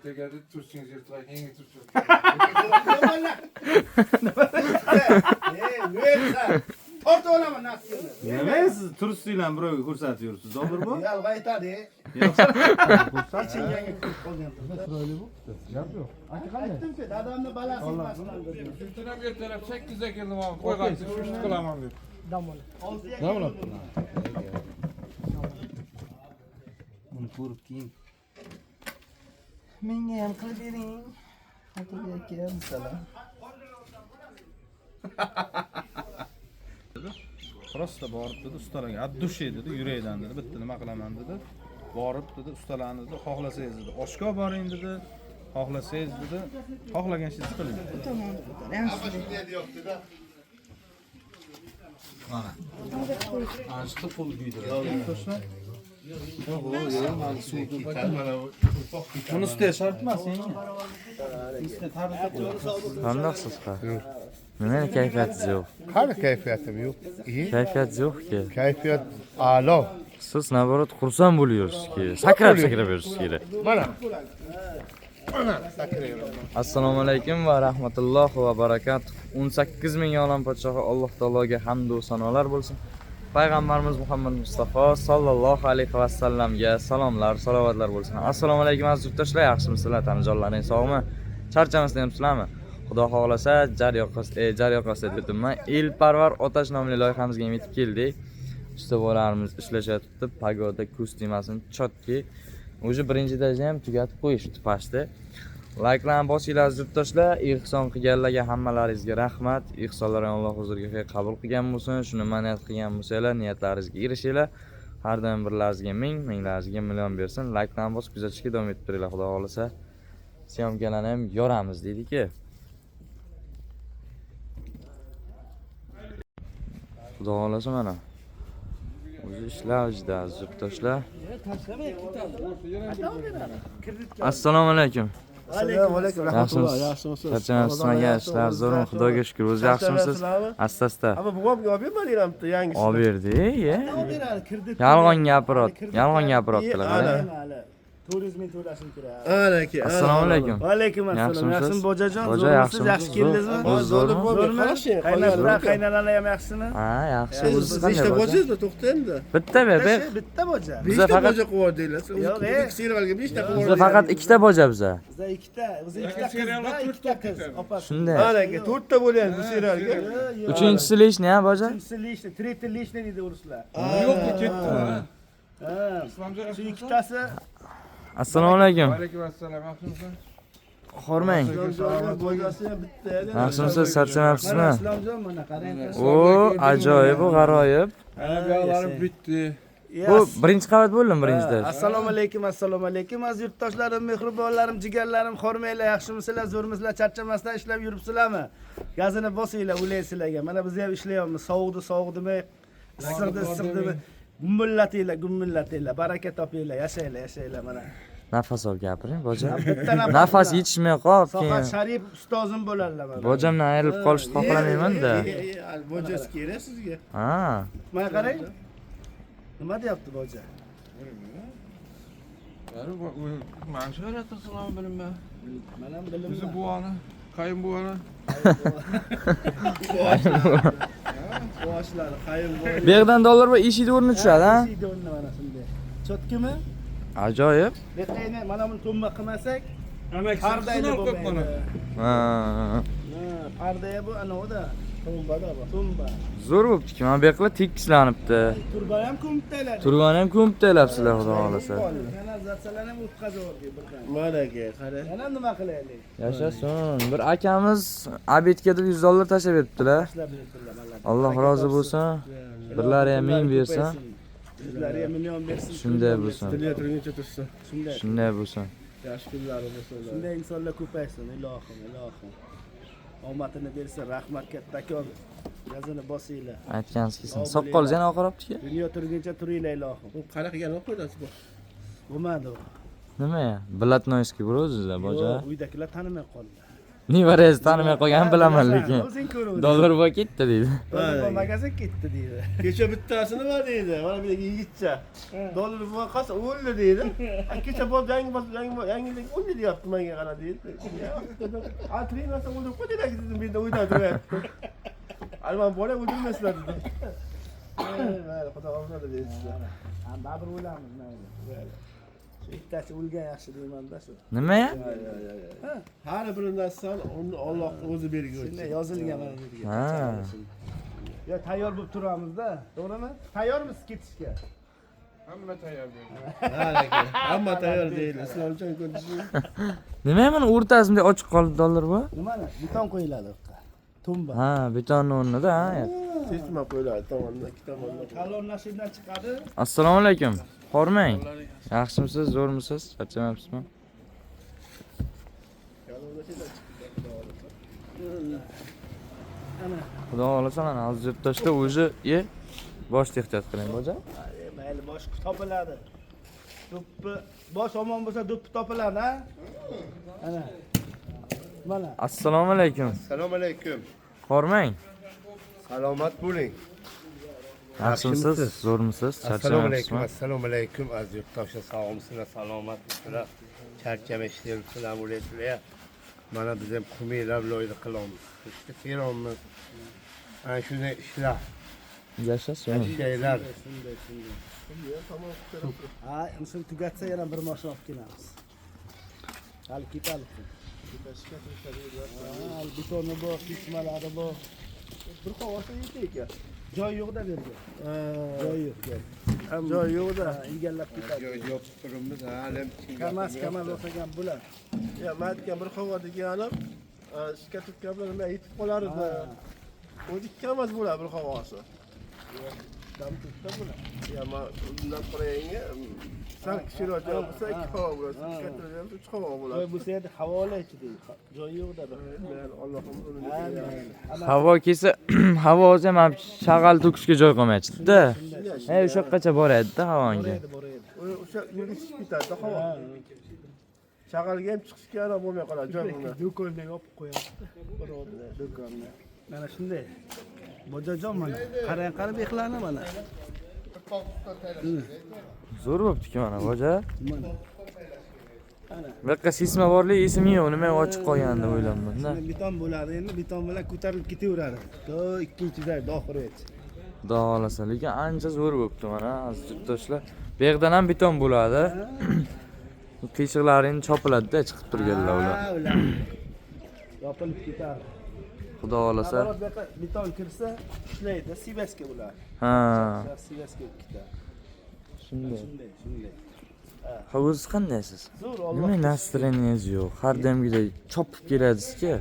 Tegadi tursingiz yirtqay, yangi tursin. Tortib olaman naqdini. Nima siz turistlarni birovga ko'rsatib yuribsiz? Zo'r bu? Yalg'a aytadi. Qachon yangi qolgan. Chiroyli bo'pti. Gap yo'q. Aytdim-ku, dadamni balasi emasman dedi. Shundan ham ertalab 8 ga keldim, qo'ygancha shu ishni qilaman deb. Buni ko'rib keyin menga ham qilib bering. Xotinga aka, masalan. Prosta borib dedi ustalarga, "Addush dedi, yurakdan dedi, bitta nima qilaman dedi. Borib dedi, ustalarni dedi, xohlasangiz dedi, oshga boring dedi. Xohlasangiz dedi, xohlagan ishingizni qiling." Tamam. Yaxshi. Aşkı pul giydirir. Buni ustiga shart emas, senga. Qandaqsiz ha? Nima kayfiyatingiz yo'q? Qani kayfiyatim yo'q. İyi. Kayfiyat yo'q-ki. Kayfiyat a'lo. Siz naborot xursand bo'lyapsizki, sakrab yurasiz kerak. Mana. Mana sakrayman. Assalomu alaykum va rahmatullohi va barakatuh. 18 ming olam podshohi Alloh taologa hamd va sanolar bo'lsin. Payg'ambarimiz Muhammad Mustafa sallallohu alayhi va sallamga salomlar, salovatlar bo'lsin. Assalomu alaykum aziz yurtdoshlar, yaxshimisizlar? Tanijonlaring sog'mi? Charchamasizlarmi? Xudo xohlasa jar yoqasida bitimman. Elparvar otash nomli loyihamizga yetib keldik. Ustavolarimiz ishlashyapti. Pagoda kostyumasini chotki. O'zi birinchi darajada ham tugatib qo'yishdi pastda. Likelarni bosinglar aziz yurtdoshlar. Ihson qilganlarga hammalaringizga rahmat. Ihsonlarni Alloh huzuriga qabul qilgan bo'lsin. Shuni niyat qilgan bo'lsanglar, niyatlaringizga erishinglar. Har doim birlaringizga minglaringizga million bersin. Likelarni bosib kuzatishga davom etib turinglar, xudo xohlasa. Syomkalarni ham yoramiz deydi-ki. Xudo xohlasa mana. O'zi ishlar juda aziz yurtdoshlar. Assalomu alaykum. Assalomu alaykum. Yaxshimisiz? Charchamasizmi? Ishlar zo'rmi? Xudoga shukr. O'zi yaxshimisiz? Asta-asta. Ama buvamga olib bermadinglarmi yangi? Olib berdi-ye. Kirdi. Yolg'on gapiryaptilar. Turizmni to'lashim kerak. Alaki. Assalomu alaykum. Va alaykum assalom. Yaxshimi bojajon? Boja yaxshimi? Yaxshi keldingizmi? Zo'rmi? Qaynonlar, qaynonalar ham yaxshisimi? Ha, yaxshi. Siz O'zingiz ishda qanday boja? bojangizmi? To'xtangda. Bitta ber. Bitta boja. Biza Bitta faqat boja qilib deysiz. Yo'q, Ikki serialga beshta qilib bizda faqat ikkita boja biza. Bizda ikkita qiz, opasi. Shunday. Alaki, to'rtta bo'lyapti bu serialga. Uchinchisi lishni ha boja? Uchinchisi tretий lishni deydi ruslar. Yo'qki ketdi. Ha, shu ikkitasi Assalomu alaykum. Alaykum assalom, yaxshimisan? Xormang. bojasi ham bitta edi. Yaxshimisiz? Charchamayapsizmi? Islomjon mana qarang. O, ajoyib, g'aroyib. Ana bu yoqlarim bitdi. Bu birinchi qavat bo'ldimi birinchida? Assalomu alaykum, assalomu alaykum aziz yurtdoshlarim, mehribonlarim, jigarlarim, xormanglar, yaxshimisizlar, zo'rmisizlar, charchamasdan ishlab yuribsizlarmi? Gazini bosinglar, o'laysizlarga. Mana biz ham ishlayapmiz, sovuqdimi, issiqdimi? Gummillatinglar, baraka topinglar, yashanglar mana. Nafas olib gapiring, boja. Bitta Nafas yetishmay qolib Soqat keyin. Sharif ustozim bo'ladilar mana. Bojamdan ayrilib qolishni xohlamayman-da. Bojasi kerak sizga. Ha. Mana qarang. Nima deyapti boja? Man shahratda salom bilinma. Men ham bilim. Bizi buvani, qayim buvani. Boshlari qayim bor. Bu yerdan dollar va eshik o'rni tushadi, ha? Eshik o'rni mana shunday. Chotkimi? Ajoyib. Leqayni mana buni tomba qilmasak, Pardayni bo'lmaydi. Ha. Pardaya bu anoda. Tombada bu. Tomba. Zo'r bo'pti-ki, mana bu yoqlar tekislanibdi. Turba ham ko'mibdilar. Turgani ham ko'mib taylabsizlar, xudo xolasa. Kanalizatsiyalar ham o'tkazib yubordik birdan. Malaka, qara. Yana nima qilaylik? Yashasin. Bir akamiz Abidga deb 100 dollar tashlab beribdilar. Tashlab berdilar mana. Alloh rozi bo'lsin. Birlari ham ming bersa. Bizlarga million bersin. Shunday bo'lsin. Dunyo turguncha tursin. Shunday bo'lsin. Yaxshi kunlari bo'lsin. Shunday insonlar ko'paysin, ilohim. Omadini bersin, rahmat kattakon. Yazini bosinglar. Aytganingiz kelsin. Soqqolingiz yana oqaribdi-ki. Dunyo turguncha turinglar, ilohim. U qara qilgan qo'ydasiz bu. Bo'lmadi u. Nima ya? Blatnoyskiy bor o'zingizda, boja. Uydagilar tanimay qoldi. Nevarangizni tanimay qolgan bilaman lekin. O'zing ko'rib. Dollar boy ketdi deydi. Dollar magazin ketdi deydi. Kecha bittasini nima deydi? Mana bu yigitcha. Dollar bu qasa o'ldi deydi. Kecha bor yangilik o'ldi deyapti menga qara deydi. Altrimasa o'ldirib qo'ydilar dedim, men o'ydan turibdi. Alman bola o'ldirmaslar dedi. Mayli, xudo xolqadi deysizlar. Ha, baribir o'ylamiz mayli. Shu ikkitasi o'lgan yaxshi deyman-da shu. Nima? Har bir narsani Alloh o'zi bergan. Shunday yozilgan mana bu yerga. Ha. Yo, tayyor bo'lib turamizda, to'g'rimi? Tayyormisiz ketishga? Hamma tayyor bo'ldi. Hamma tayyor deydi. Islomjon ko'rishing. Nima mana o'rtasimda ochiq qoldi dollar boy? Nimani? Beton qo'yiladi o'qqa. Tumba. Ha, betonni o'rnida, ha. Sistema qo'yiladi tomondan, ikki tomondan. Kalon nasibdan chiqadi. Assalomu alaykum. Hormang. Yaxshimisiz, zo'rmisiz? Charchamayapsizmi? Xudo xolasa mana hozir yurtdoshda o'zi bosh ehtiyot qiling, boja. Mayli, bosh topiladi. Do'ppi, bosh omon bo'lsa do'ppi topiladi, ha? Ana. Mana. Assalomu alaykum. Assalomu alaykum. Hormang. Salomat bo'ling. Yaxshimisiz, zo'rmisiz? Assalomu alaykum. Charchamayapsizmi? Assalomu alaykum aziz yurtdoshlar, sog'misizlar, salomatmisizlar? Charchamayapsizlar, bo'lasizlar. Mana biz ham qumiylar loyda qilamiz. Ishga teramiz. Ana shunday ishlar, Yashasizmi? shaylar. Ha, shuni tugatsa yana bir mashina olib kelamiz. Hali ketadi. Ha, betoni bor, sismalari bor. Bir qovasa yeydi ekan. Joy yo'q-da bu yerga. Joy yo'q. Joy yo'q-da. Egallab ketadi. Yo'q turibmiz, hali Kamas o'xshagan bular. Ya, men aytgan bir qova deganim, ishga tutganlar nima yetib qolar edi. O'zi ikkalamiz bo'ladi bir qovasi. Dam tutda bo'ladi. Ya, men undan qo'yayinga sal kichikroq joy bo'lsa ikki qova bo'ladi. Kattaroq uch qova bo'ladi. Joy bo'lsa edi havola ichida. Joy yo'q-da. Men Allohim uni Havo kelsa, havo o'zi ham shag'al to'kishga joy qolmaydi-da. O'sha yoqqacha boradi-da havonga. o'sha yerga chiqib ketadi havo. Shag'alga ham chiqishga ham bo'lmay qoladi joy bo'lmay. Do'konda yopib qo'yapti. Birovni do'konni. Mana shunday. Bojajon mana. Qarang bexlarni mana. Zo'r bo'pti-ku mana boja. Mana. Bu yoqqa sisma borlik esimga yo'q, nima ochiq qolganini o'ylamanda. Beton bo'ladi, endi beton bilan ko'tarilib ketaveradi. To ikkinchida oxirgacha. Xudo xolasa, lekin ancha zo'r bo'pti mana aziz yurtdoshlar. Bu yerdan ham beton bo'ladi. Qiyshiqlarini chopiladi-da, chiqib turganlar ular. Ha, ular. Yopilib ketadi. Xudo xolasa. Nazorat bu yoqqa beton kirsa, ishlaydi, sivaska bo'ladi. Ha. Sivaska ketadi. Shunday. Shunday. Ha, o'zingiz qandaysiz? Zo'r Nima Alloh. nastroyeniyingiz yo'q? Har doimgidek chopib keladingiz-ku.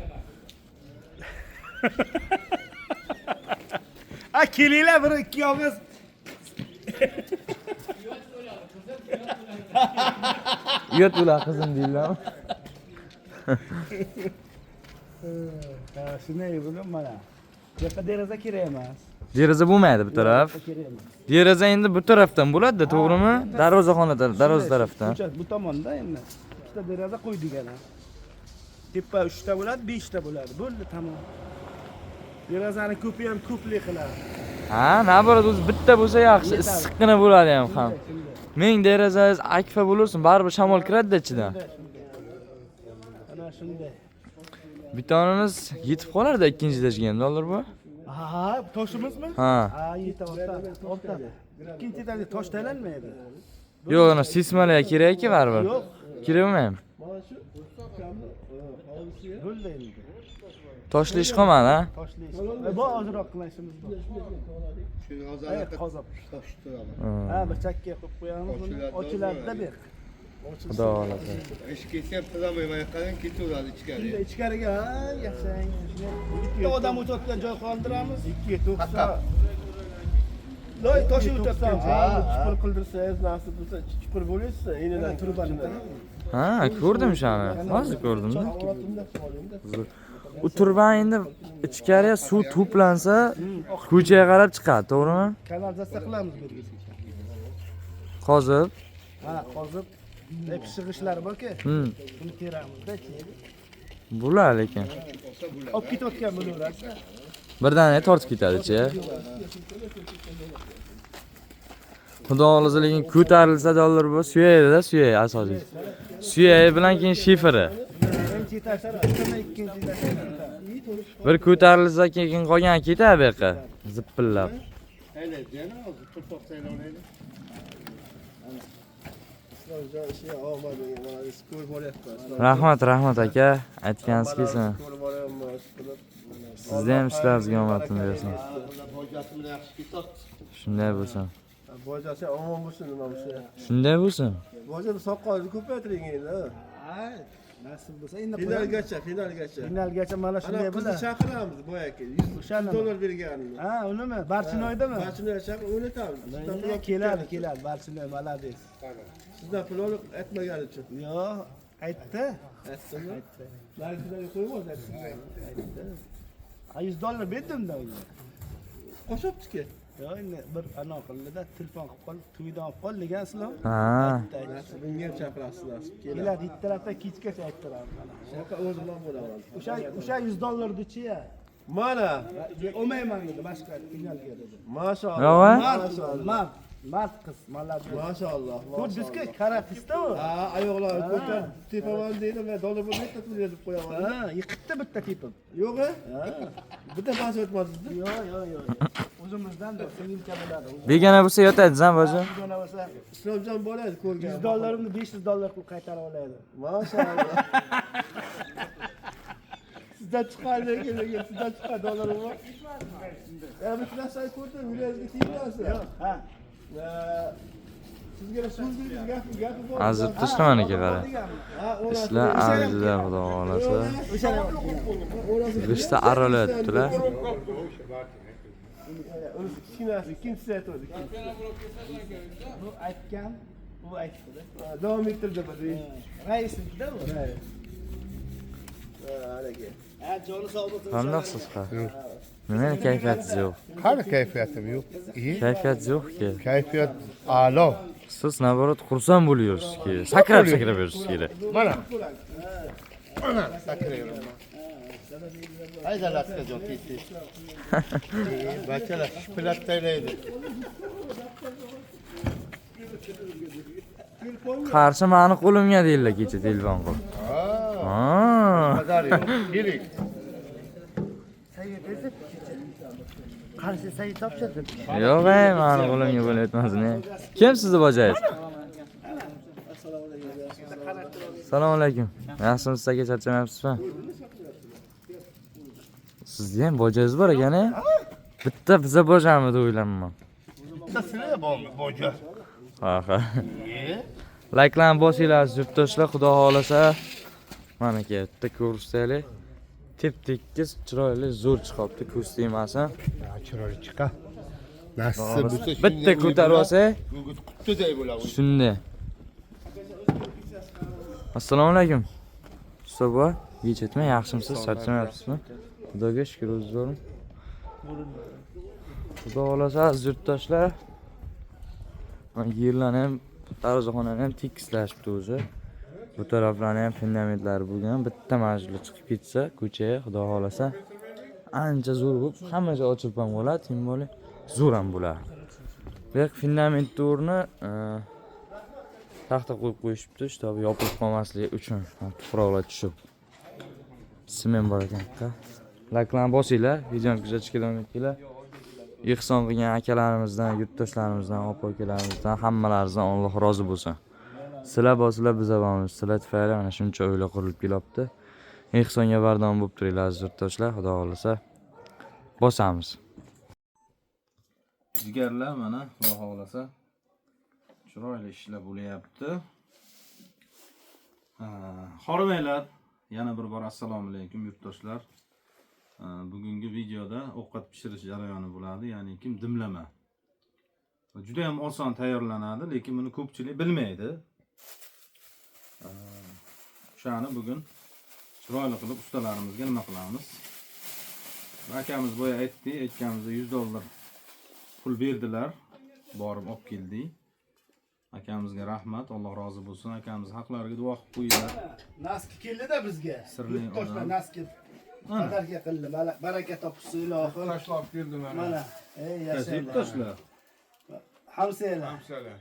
A, kelinglar bir ikki yog'iz. Uyat ular qizim deydilar. Ha, shunday bo'lgan mana. Bu yoqqa deraza kerak emas. Deraza bo'lmaydi bu taraf. Kerak emas. Deraza endi bu tarafdan bo'ladi-da, to'g'rimi? Darvozaxona darvoza tarafdan. Bu tomonda endi ikkita deraza qo'ydik ana. Tepa 3 ta bo'ladi, 5 ta bo'ladi. Bo'ldi, tamom. Derazani ko'pi ham ko'plik qiladi. Ha, naborat o'zi bitta bo'lsa yaxshi, issiqqina bo'ladi ham. Ming derazangiz akfa bo'lursin, baribir shamol kiradi-da ichidan. Ana shunday. Betonimiz yetib qolar-da ikkinchi etajga ham, dollar bu? Ha, toshimizmi? Ha. Ha, yetadi. Ikkinchi etaga tosh taylanmaydi. Yo'q, ana sismalar kerak-ku baribir. Yo'q. Kerakmi? Bo'ldi endi. Toshli ish qolmadi, ha? Toshli. Bu ozroq qilishimiz bor. Shu Qozoq. tosh turadi. Ha, bir chakka qo'yib qo'yamiz buni. Ochiladi-da bu. Xudo xolasa. Ish ketsa tuzamay qadan ketaveradi ichkari. Ichkariga yasang. Bitta odam o'tayotgan joy qoldiramiz. 2 to'qsa. Loy toshi o'tayotgan joy. Chipir qildirsangiz, nasib bo'lsa chipir bo'lsa, enadan turban. Ha, ko'rdim shuni. Hozir ko'rdim-da. U turban endi ichkariga suv to'plansa, ko'chaga qarab chiqadi, to'g'rimi? Kanalizatsiya qilamiz bu yerga. Qozib. Ha, qozib. Pishig'ishlari bor-ku. Hmm. Buni teramiz-da, Bular lekin. Olib ketayotgan bo'laveradi. Birdaniga tortib ketadi-chi. Xudo xolisa lekin ko'tarilsa dollar bu suyaydi-da, suyay asosiy. Suyay bilan keyin shifri. Birinchi tashlar, ikkinchi tashlar. Bir ko'tarilsa keyin qolgan ketadi bu yoqqa. Zippillab. Rahmat aka. Aytganingiz kelsin. Sizda ham ishlaringizga omadni bersin. Shunday bo'lsin. Bojasi omon bo'lsin nima bo'lsa. Shunday bo'lsin. Bojani soqqolni ko'paytiring endi. Nasib bo'lsa endi Finalgacha mana shunday qizni bo'ladi. chaqiramiz boyagi $100 berganini. Ha, unimi? Barchinoydami? Barchinoy chaqir o'ynatamiz. Endi keladi. Barchinoy malades. Sizdan pul olib aytmagani uchun. Yo'q, aytdi. Aytdimi? Narxiga qo'ymoz $100 berdim-da unga. Qo'shibdiki. Yo'q, endi bir anaqa qildida, telefon qilib qol, to'ydan olib qol degan sizlar. Ha. Bunga ham chaqirasiz nasib. Keladi, ikki tarafdan kechgacha ayttiradi. Shunaqa o'zi bilan bo'laman. O'sha $100-dichi-ya. Mana, Olmayman dedi, boshqa finalga dedi. Maşallah. Mard qiz, malades. Maşallah. Ko'rdingizki, karatista u. Ha, oyoqlarni ko'tarib tepaman deydi va dollar bo'lib aytib deb qo'yaman. Ha, yiqitdi bitta tepib. Yo'q-a? Bitta bas o'tmadingiz. Yo'q. O'zimizdan da singilcha bo'ladi. Begona bo'lsa yotadi-san boja. Begona bo'lsa Islomjon bo'ladi ko'rgan. $100 $500 qilib qaytarib oladi. Maşallah. Sizdan chiqadi lekin sizdan chiqadi dollar bor. Bitta narsa ko'rdim, yuragingizga tegmasin. Yo'q, ha. Sizga so'zingiz gapi bor. Azib tishmaniki qara. Ishlar avjida xudo xolasa. G'ishta arolayaptilar. Kichkinasi, ikkinchisi aytadi. Bu aytgan, u aytdi. Davom ettirdi bu. Raisnikida u. Haligi. Ha, joni sog' bo'lsin. Qandaqsiz ha? Nima kayfiyatingiz yo'q? Qani kayfiyatim yo'q. İyi. Kayfiyat yo'q-ki. Kayfiyat a'lo. Siz naborot xursand bo'lyapsiz-ki. Sakrab yurasiz kerak. Mana. Mana sakrayman. Hayda latka jon tez. Bachalar shpilat taylaydi. Qarshi meni qo'limga deydilar kecha telefon qilib. Ha. Qadar yo'q. Keling. Qarshi sayt topshirdim. Yo'q, meni qo'limga bo'layotmasini. Kim sizni bojaysiz? Assalomu alaykum. Yaxshimisiz aka, charchamayapsizmi? Sizda ham bojangiz bor ekan-a? Bitta biza bojamidi o'ylayman. Sizlar bor boja. Ha. Layklarni bosinglar, yurtdoshlar, xudo xolasa. Mana aka, bitta ko'rsanglar. Tep-tekis, chiroyli, zo'r chiqibdi, ko'z tegmasin. Chiroyli chiqa. Nasib bo'lsa bitta ko'tarib olsa, quttiday bo'ladi. shunday. Assalomu alaykum. Ustobo, yechetma, yaxshimisiz? Charchamayapsizmi? Xudoga shukr, o'zingiz zo'rmi? Xudo xolasa, yurtdoshlar. Mana yerlarni ham, darvozaxonani ham tekislashibdi o'zi. Bu taraflarni ham fundamentlari bo'lgan. Bitta majlis chiqib ketsa, ko'chaga, xudo xolasa, ancha zo'r bo'lib, hamma joy ochib ham bo'ladi, tim bo'li, zo'r ham bo'ladi. Bu yoq fundamentni o'rni taxta qo'yib qo'yishibdi, shtobi yopilib qolmasligi uchun, tuproqlar tushib. Sement bor ekan. Layklarni bosinglar, videoni kuzatishga davom etinglar. Ihson qilgan akalarimizdan, yurtdoshlarimizdan, opa-ukalarimizdan, hammalaringizdan Alloh rozi bo'lsin. Sizlar bosinglar, biz avamiz. Sizlar tufayli mana shuncha uylar qurilib kelyapti. Ihsonga bardom bo'lib turinglar, aziz yurtdoshlar, xudo xolasa bosamiz. Jigarlar mana xudo xolasa chiroyli ishlar bo'layapti. Xormaylar, yana bir bor assalomu alaykum yurtdoshlar. Bugungi videoda ovqat pishirish jarayoni bo'ladi, ya'ni kim dimlama. Juda ham oson tayyorlanadi, lekin buni ko'pchilik bilmaydi. Shuni bugun chiroyli qilib ustalarimizga nima qilamiz? Akamiz boya aytganimizda $100 pul berdilar, borib olib keldik. Akamizga rahmat, Alloh rozi bo'lsin. Akamiz haqlariga duo qilib qo'yinglar. Naski keldi-da bizga. Sirli Yurtdoshlar odam. naski qadarga qildi. Baraka topishsin ilohim. Tashlab keldi mana. Mana, ey Qaysi yashanglar. yurtdoshlar? Hamsaylar. Hamsalar.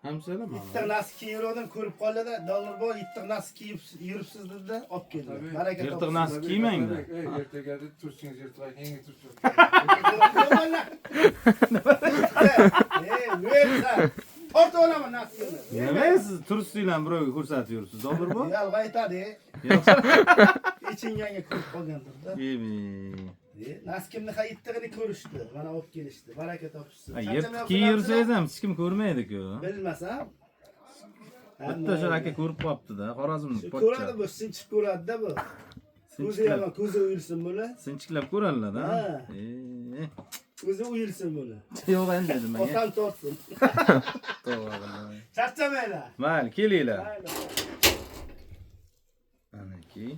Hamsalarmi? Bitta naski kiyirdim, ko'rib qoldi-da, dollar bor, bitta naski kiyib yuribsiz dedi-da, olib keldi. Baraka Yirtiq topishsin. naski kiymangda. Ertaga tursingiz yirtiq, yangi tursin. Versan. Orta olaman naskini. Nima siz turistlarni birovga ko'rsatib yuribsiz? Dollar bor? Yalg'a aytadi. Ichinganga ko'rib qolgandir-da. Ebi. Naskimni hayittig'ini ko'rishdi. Mana olib kelishdi. Baraka topishsin. Yirtiq kiyirsangiz ham hech kim ko'rmaydi-ku. Bilmasam. Bitta shu aka ko'rib qolibdi-da, Xorazmlik Ko'radi pochcha. bu, sinchib ko'radi-da bu. Ko'zi yomon, ko'zi uyilsin buni. Sinchiklab ko'radilar-da. Ha. Ko'zi uyilsin buni. Yo'q endi nimaga? Otam tortsin. To'g'ri. Charchamanglar. Mayli, kelinglar. Anaki.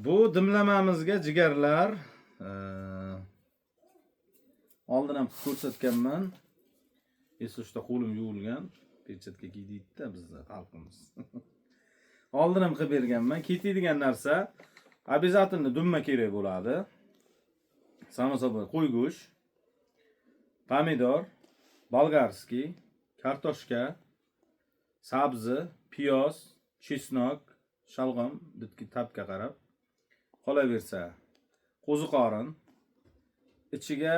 Bu dimlamamizga jigarlar oldin ham ko'rsatganman. Eslashda qo'lim yuvilgan, perchatka kiydikda bizda xalqimiz. Oldin ham qilib berganman. Ketadigan narsa обязательно dumma kerak bo'ladi. Samo собой qo'y go'sht, pomidor, bolgarskiy, kartoshka, sabzi, piyoz, chesnok, shalg'om, bitki tabga qarab. Qolaversa, qo'ziqorin, ichiga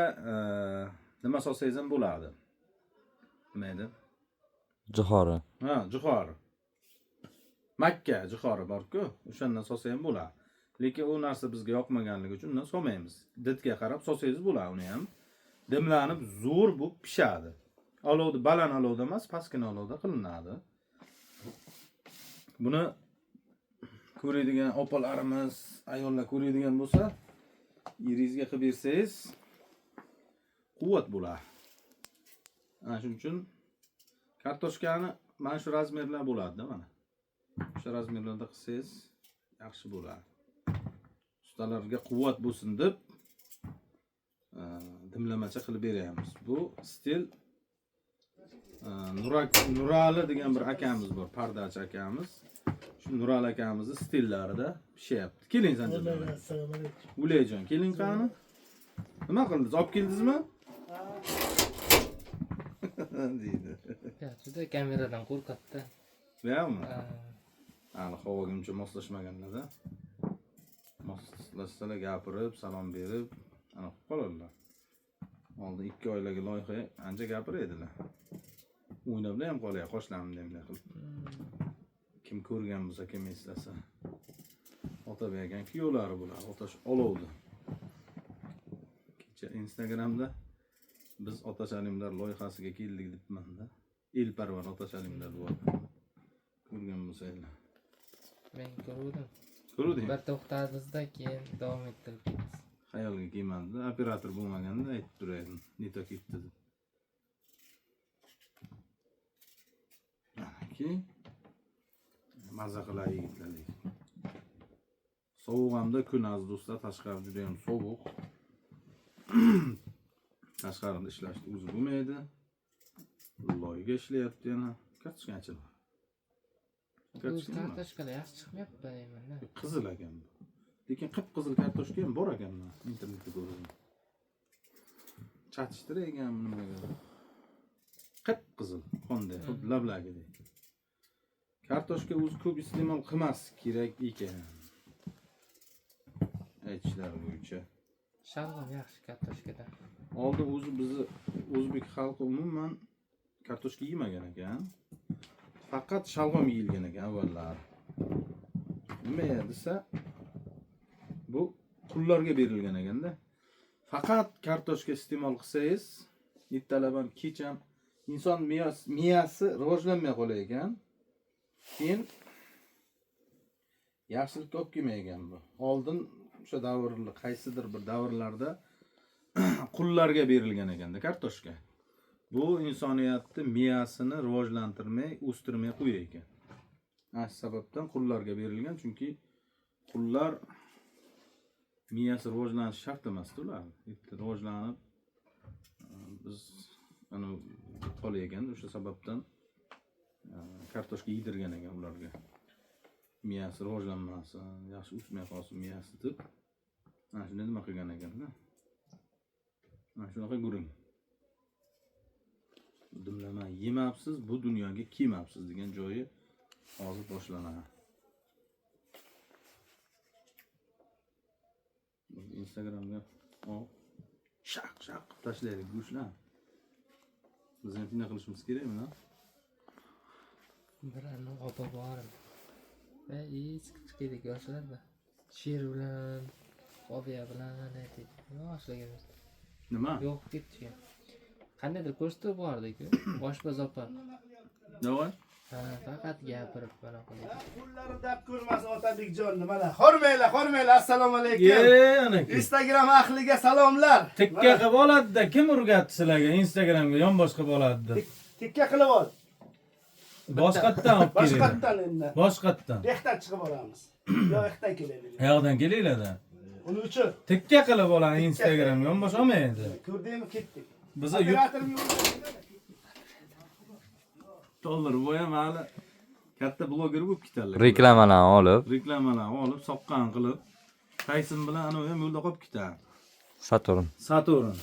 nima solsangiz ham bo'ladi. Nima edi? Jo'xori. Ha, jo'xori. Makka jo'xori bor-ku, o'shandan solsa ham bo'ladi. Lekin u narsa bizga yoqmaganligi uchun undan solmaymiz. Didga qarab solsangiz bo'ladi uni ham. Dimlanib zo'r bo'lib pishadi. Olovda baland olovda emas, pastgina olovda qilinadi. Buni ko'radigan opalarimiz, ayollar ko'radigan bo'lsa, yeringizga qilib bersangiz quvvat bo'ladi. Ana shuning uchun kartoshkani mana shu razmerlar bo'ladi-da mana. O'sha razmerlarda qilsangiz yaxshi bo'ladi. Ustalarga quvvat bo'lsin deb dimlamacha qilib beramiz. Bu stil Nurali degan bir akamiz bor, pardachi akamiz. Shu Nurali akamizning stillarida pishyapti. Keling Sanjar. Assalomu alaykum. Ulayjon, keling qani. Nima qildingiz? Olib keldingizmi? deydi. Juda kameradan qo'rqatdi. Yo'qmi? Hali havoga uncha moslashmaganlarda. Moslashsalar gapirib, salom berib, ana qoladilar. Oldin 2 oylarga loyiha ancha gapiradilar. O'ynab ham qolay, qoshlarimni demlay qilib. Kim ko'rgan bo'lsa, kim eslasa. Otabek aka kuyovlari bular, otash olovdi. Kecha Instagramda biz otashalimlar loyihasiga keldik debman-da. Elparvar otashalimlar bor. Ko'rgan bo'lsanglar. Men ko'rdim. Ko'rding? Bir to'xtadingizda keyin davom ettirib ketdingiz. Xayolga kelmadi. Operator bo'lmaganda aytib turardim. Neto ketdi deb. Keyin mazza qilay yigitlar. Sovuq hamda kun az do'stlar, tashqari juda ham sovuq. Tashqarida ishlashni o'zi bo'lmaydi. Loyiga ishlayapti yana. Kartoshka ochildi. Kartoshkalar yaxshi chiqmayapti deyman-da. Qizil ekan bu. Lekin qip-qizil kartoshka ham bor ekan men internetda ko'rdim. Chatishtirgan nimaga? Qip-qizil, qonday, xuddi lablagidek. Kartoshka o'zi ko'p iste'mol qilmas kerak ekan. Aytishlari bo'yicha. Shalg'om yaxshi kartoshkadan. Oldin o'zi bizni o'zbek xalqi umuman kartoshka yemagan ekan. Faqat shalg'om yeyilgan ekan avvallar. Nima desa, bu qullarga berilgan ekanda. Faqat kartoshka iste'mol qilsangiz, ertalab ham kech ham inson miyasi rivojlanmay qolar ekan. Keyin yaxshilik olib kelmaygan bu. Oldin o'sha davrlar, qaysidir bir davrlarda qullarga berilgan ekanda kartoshka. Bu insoniyatni miyasini rivojlantirmay, o'stirmay qo'yar ekan. Ana shu sababdan qullarga berilgan, chunki qullar miyasi rivojlanishi shart emas ular. Rivojlanib biz ana qolgan ekan, o'sha sababdan kartoshka yedirgan ekan ularga. Miyasi rivojlanmasin, yaxshi o'smay qolsin miyasi deb. Mana shunday nima qilgan ekan-da. Mana shunaqa guring. Dimlama yemabsiz, bu dunyoga kelmabsiz degan joyi hozir boshlanadi. Instagramga shaq qilib tashlaylik go'shtlar. Biz ham shunday qilishimiz kerakmi? Birini opa borim. Va kichkidek yoshlarda sher bilan, obiya bilan aytdik. Yoshligimiz. Nima? Yo'q ketgan. Qandaydir ko'rsatib bordik-ku. Boshboz opa. Davay. Ha, faqat gapirib mana qildik. Qo'llari dab ko'rmas Otabekjonni mana. Hormaylar, assalomu alaykum. Ana Instagram ahliga salomlar. tikka qilib oladi-da, kim urgatdi sizlarga Instagramga yonbosh qilib oladi-da. Tikka qilib ol. Boshqatdan olib kelinglar. Boshqatdan endi. Boshqatdan. Yaxtan chiqib olamiz. Yo, yaxtan kelaylik. Yoqdan kelinglar-da. Uning uchun Tikka qilib oladi Instagram yonbosh olmaydi. ko'rdingmi ketdik. Biz Operatorim dollar bu ham hali katta bloger bo'lib ketadilar. Reklamalarni olib, Reklamalarni olib, soqqan qilib, Tyson bilan ana ham yo'lda qolib ketadi. Saturn.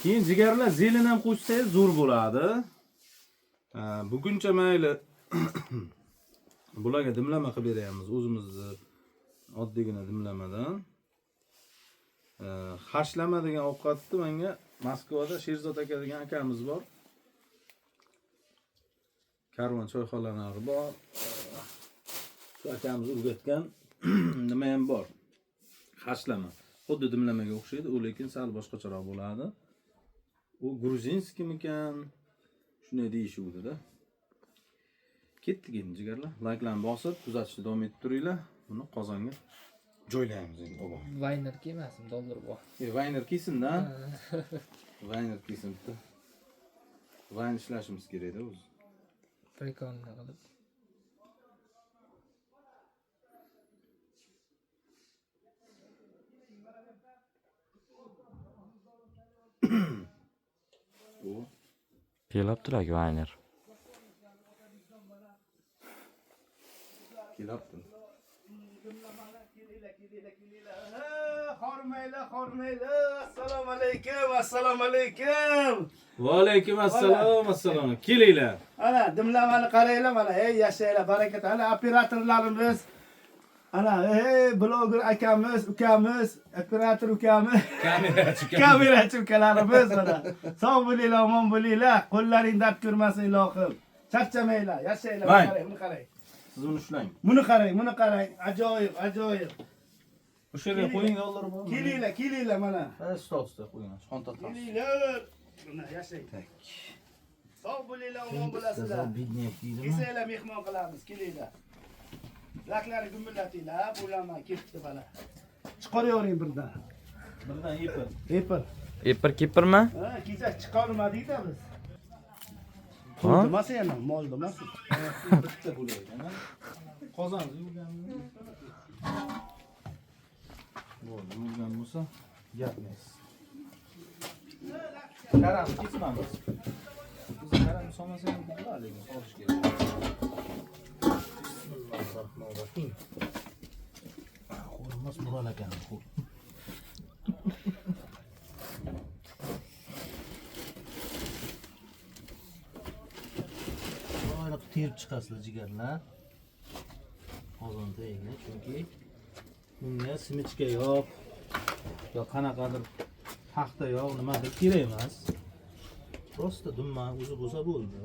Keyin jigarlar zelin ham qo'shsangiz zo'r bo'ladi. Buguncha mayli bularga dimlama qilib beramiz o'zimizni oddiygina dimlamadan. Hashlama degan ovqatni menga Moskvada Sherzod aka degan akamiz bor. Karvon choyxonalari bor. Shu akamiz o'rgatgan nima ham bor. Hashlama. Xuddi dimlamaga o'xshaydi, u lekin sal boshqacharoq bo'ladi. U gruzinskimikan? Shunday deyishuvdi-da. Ketdik endi jigarlar. Like'larni bosib, kuzatishda davom etib turinglar. Buni qozonga joylaymiz endi baba. Vayner kelmasin, dollar bor. Vayner kiysin-da. Vayner kiysin bitta. Vayner ishlashimiz kerak-da o'zi. Prikolni qilib. O kelibdilar Vayner. kelibdi. Hormaylar. Assalomu alaykum. Va alaykum assalom. Kelinglar. Ana dimlamani qaranglar mana. Ey yashaylar, barakat. Ana operatorlarimiz. Ana bloger akamiz, ukamiz, operator ukamiz, kamerachi ukalarimiz mana. Sog' bo'linglar, omon bo'linglar. Qo'llaring dard ko'rmasin ilohim. Charchamanglar, yashaylar, qarang, buni qarang. Siz uni ushlang. Buni qarang. Ajoyib. O'sha yerga qo'ying dollar bor. Kelinglar mana. Stol ustida qo'ying. Xonta tas. Kelinglar. Mana yashang. Sog' bo'linglar, omon bo'lasizlar. Kelinglar, mehmon qilamiz, kelinglar. Laklari gumbillatinglar, bo'lama ketdi mana. Chiqaravering birdan. Birdan yepir. Epir kepirmi? Ha, kecha chiqarmadik-da biz. Ha? Demasa yana, mol demasa. Bitta bo'laydi, ha. Qozon yuvganmi? Bo'ldi, yuvgan bo'lsa, gapmaysiz. Karam kesmamiz. Biz karam solmasak ham bo'ladi, lekin solish kerak. Bismillahirrahmanirrahim. Qo'limiz Mural akani qo'l. Mana terib chiqasizlar jigarlar. Qozonda endi chunki bunga simichka yo'q, yo qanaqadir paxta yo'q, nimadir kerak emas. Prosta dumma o'zi bo'lsa bo'ldi.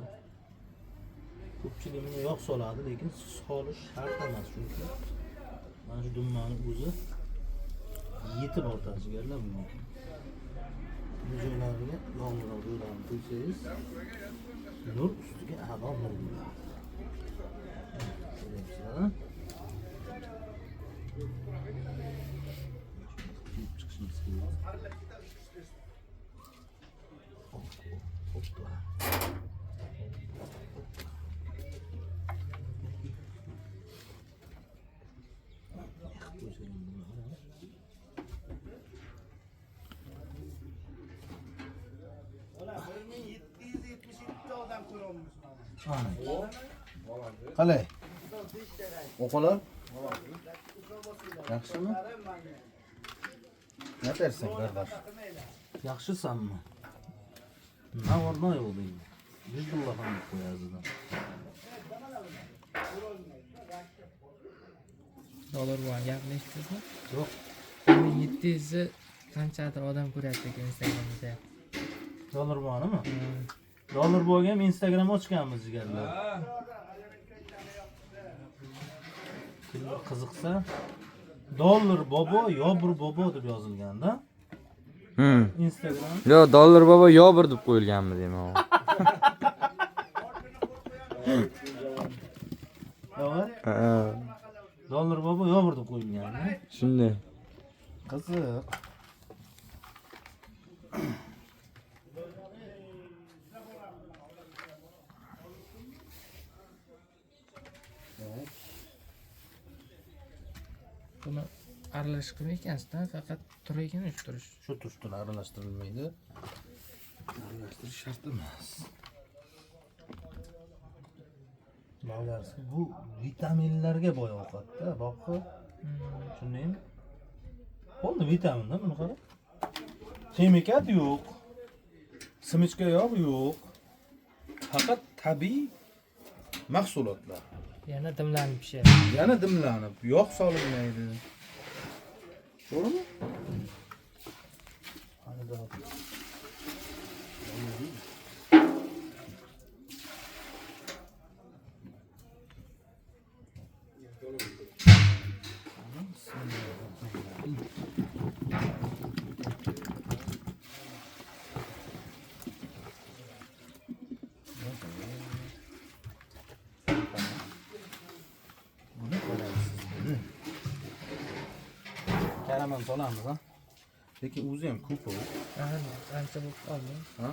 Ko'pchilik bunga yog' soladi, lekin solish shart emas chunki mana shu dummani o'zi yetib ortadi jigarlar buni. Bu joylariga yog'liroq joylarni qo'ysangiz, nur ustiga a'lo nur bo'ladi. Chiqishimiz kerak. Hoppa. Qalay? O'qolar? Yaxshimi? Ne dersin kardeş? Yaxşısanmı? Ne var ne yok değil mi? Biz de Allah'ın koyazıdan. Dollar bu gapni eshitdingizmi? Yo'q. 700 qanchadir odam ko'ryapti ekan Instagramda. Dolar mı? Dolar bo'lgan Instagram ochganmiz jigarlar. Kimga qiziqsa Dollar bobo yobir bobo deb yozilganda Instagram. Yo, dollar bobo yo bir deb qo'yilganmi deyman. Yo'q. Dollar bobo yo bir deb qo'yilganmi? Shunday. Qiziq. Buni aralash qilmaykansizda, faqat tur ekan turish. Shu tuşdan aralashtirilmaydi. Aralashtirish shart emas. Mavlarsi bu vitaminlarga boy ovqatda, boqqa. Shundaymi? Bo'ldi vitaminda buni qara. Ximikat yo'q. Simichka yog' yo'q. Faqat tabiiy mahsulotlar. Yana dimlanib pishadi. Yana dimlanib, yog' solinmaydi. To'g'rimi? Hadi daha. Karaman solamiz ha. Lekin o'zi ham ko'p u. Aha, ancha bo'lib qoldi. Ha?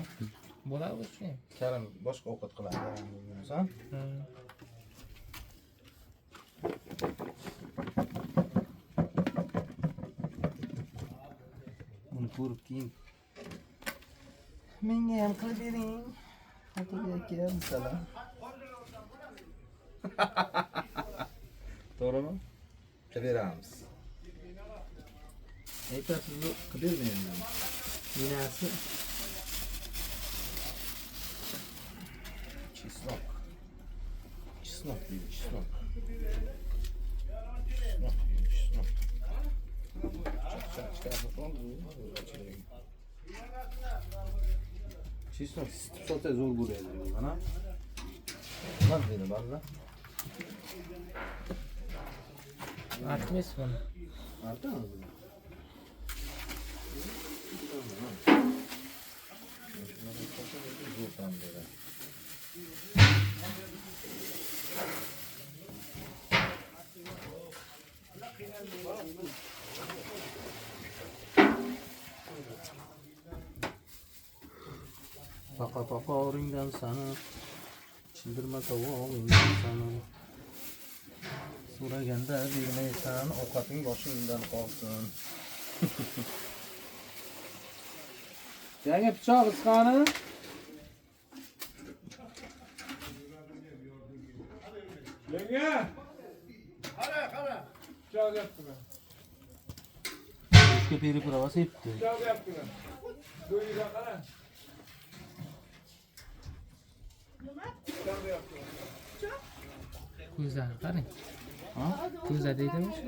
Bo'ladi shu ham. Karam boshqa ovqat qiladi. San? Buni ko'rib keyin menga ham qilib bering. Aka masalan. To'g'rimi? Qilib aytasiz qilib bermayman. Minasi чеснок. Чеснок deydi, чеснок. Чеснок. Чеснок solsa zo'r bo'ladi mana. Nima deydi balla? Artmaysiz buni. Artamiz. Papa oringdan sana childirma tovog'ingdan sana so'raganda bermaysan ovqating boshingdan qolsin. Yangi pichoq isqani. Yenge! Qara. Pichoq yaptimi? Ishga berib ravasibdi. Pichoq yaptimi? Bo'yiga qara. Ko'zlari qarang. Ha? Ko'za deydimi shu?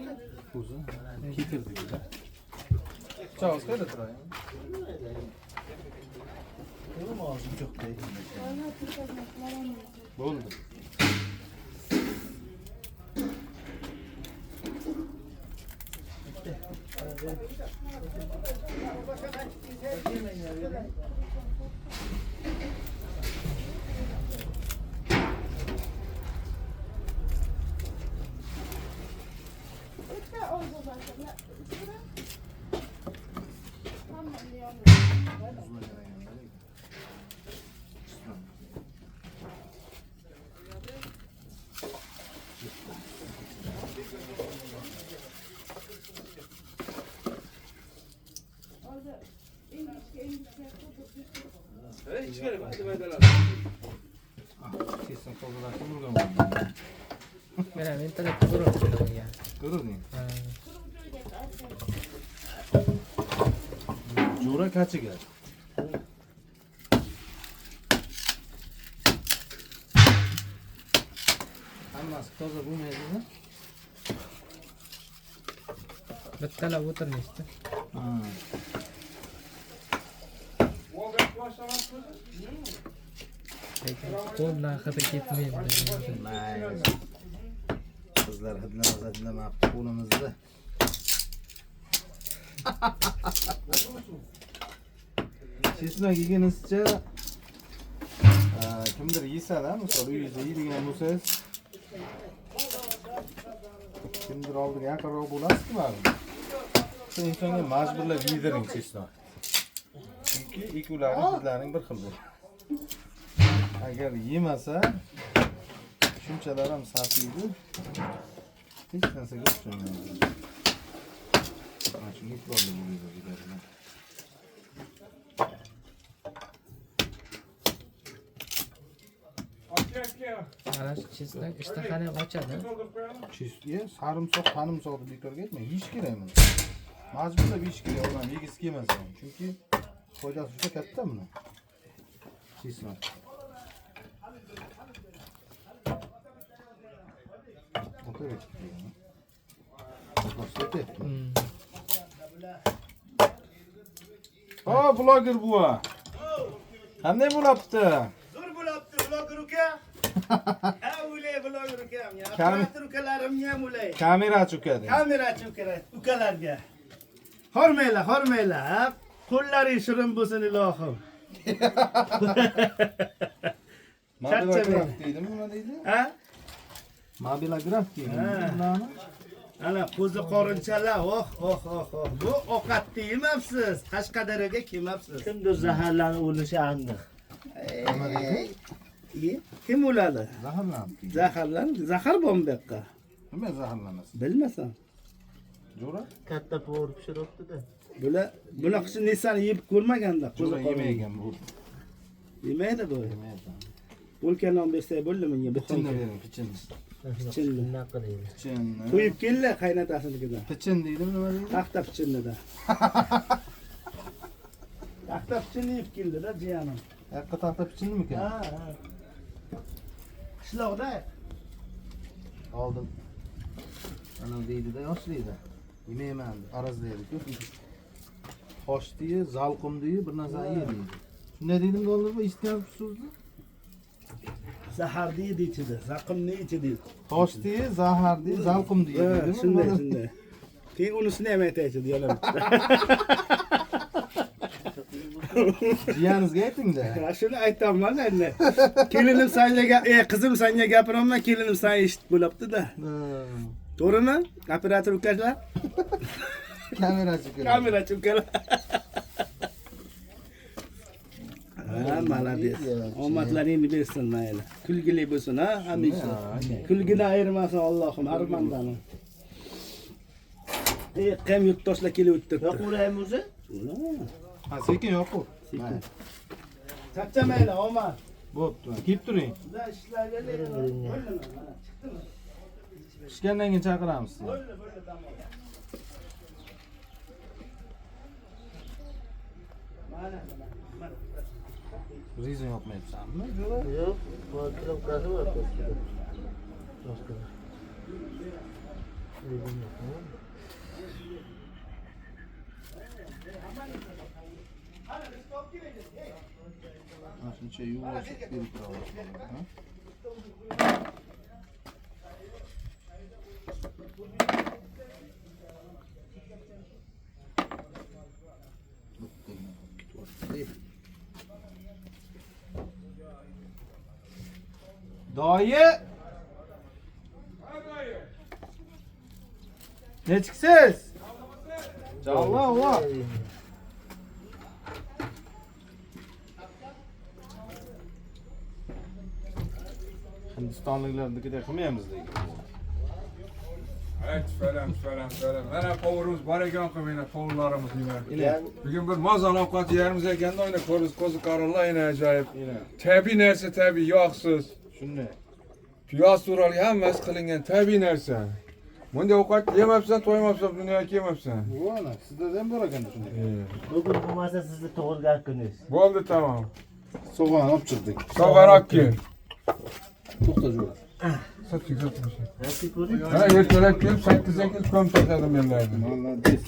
Ko'zi. Kekir deydi. Pichoq qayerda turadi? Nima og'zim pichoq deydi. Bo'ldi. tozalashni bilgan. Mana internetda ko'ryapman bunga. Ko'rding? Ha. Jo'ra kachiga. Hammasi toza bo'lmaydi-da. Bittalab o'tirmishdi. Lekin qo'ldan hidi ketmaydi. Mayli. Qizlar hidlamasa qo'limizda. Chesnak yeganizcha kimdir yesa-da, misol uyingizda yeydigan bo'lsangiz, kimdir oldiga yaqinroq bo'lasiz-ku baribir. Shu insonga majburlab yediring chesnak. Chunki ikkovlarining hidlarining bir xil bo'ladi. Agar yemasa, shunchalar ham safiydi. Hech narsaga o'xshamaydi. Mana shu e'tiborli bo'linglar. Mana shu chesnak ishtahani ham ochadi. Chesga sarimsoq, tanimsoqni bekorga aytmang. Yeyish kerak buni. Majburlab yeyish kerak odam yegisi kelmasa. Chunki foydasi juda katta buni. Chesnak. Bloger buva. Qanday bo'libdi? Zo'r bo'libdi, bloger uka. Ha, ulay bloger ukam ya. Ukalarim ham ulay. Kamerachi uka deng. Kamerachi ukalarga. Hormaylar. Qo'llaring shirin bo'lsin ilohim. Mobilograf deydimi, nima deydi? Ha? Mobilograf deydimi? Bularni? Ana qo'zi qorinchalar, oh. Bu ovqatni yemabsiz, Qashqadaryoga kelmabsiz. Kimdir zaharlanib o'lishi aniq. Nima deydi? Kim o'ladi? Zaharlanib. Zahar bormi bu yoqqa? Nima zaharlanasiz? Bilmasam. Jo'ra? Katta po'r pishiribdi-da. Bunaqa narsani yeb ko'rmaganda, Jo'ra yemaygan bu. Yemaydi bu. Yemaydi. Bo'lgan nom bersa bo'ldi menga bu Pichinni bering, pichin. Shunaqa deydi. Pichinni. Qo'yib keldi qaynotasinikida. Pichin deydimi, nima deydi? Taxta pichinnida. Taxta pichinni yeb keldi-da jiyanim. Yoqqa taxta pichinimikan? Ha. Qishloqda. Oldin. Ana deydi-da, yoshlaydi. Yemayman, araz deydi-ku. Xoshdiyi, zalqumdiyi bir narsani yeydi. Shunday deydimi, oldin eshitgansiz so'zni? Zaharni yedi ichida, zaqimni ichida. Xoshdiyi, zahardiyi, zalqumdiyi deydimi? Shunday. Keyin unisini ham aytaychi diyorlar. Jiyaningizga ayting-da. Shuni aytaman endi. Kelinim senga, qizim senga gapiraman, kelinim sen eshitib bo'libdi-da. To'g'rimi? Operator ukalar? Kamerachi ukalar. Ha, malades. Omadlaringni bersin mayli. Kulgili bo'lsin, ha, hamisha. Kulgini ayirmasin Allohim, armondan. Qam yurtdoshlar kelib o'tdi. Yoquraymi o'zi? Ha, sekin yoqib. Sekin. Chachamayli, omad. Bo'pti. Kelib turing. Sizlar ishlayverling. Pishgandan keyin chaqiramiz sizni. Rizon yoqmayapsanmi? Yo'q, kilografi bor. Shuncha yuvib berib turamiz. Doyi. Nechiksiz? Jalloh. Hindistonliklarnikida qilmaymiz degan. Falan. Mana povurimiz bor ekan-ku, mana povurlarimiz nima. Bugun bir mazal ovqat yerimiz ekanda, oyna ko'zi qorinlar yana ajoyib. Tabiiy narsa, tabiiy yog'siz. Shunday. piyoz surali hammasi qilingan tabiiy narsa. Bunday ovqat yemabsan, to'ymabsan, dunyoga kelmabsan. Mana sizda ham bor ekan shunday. Bugun bo'lmasa sizni tug'ilgan kuningiz. Bo'ldi, tamom. So'g'on olib chiqdik. So'g'on olib kel. To'xta jo'ra. So'tdik. Nasib ko'ring. Ha, ertalab kelib 8dan kelib ko'm tashladim menlarni. Молодец.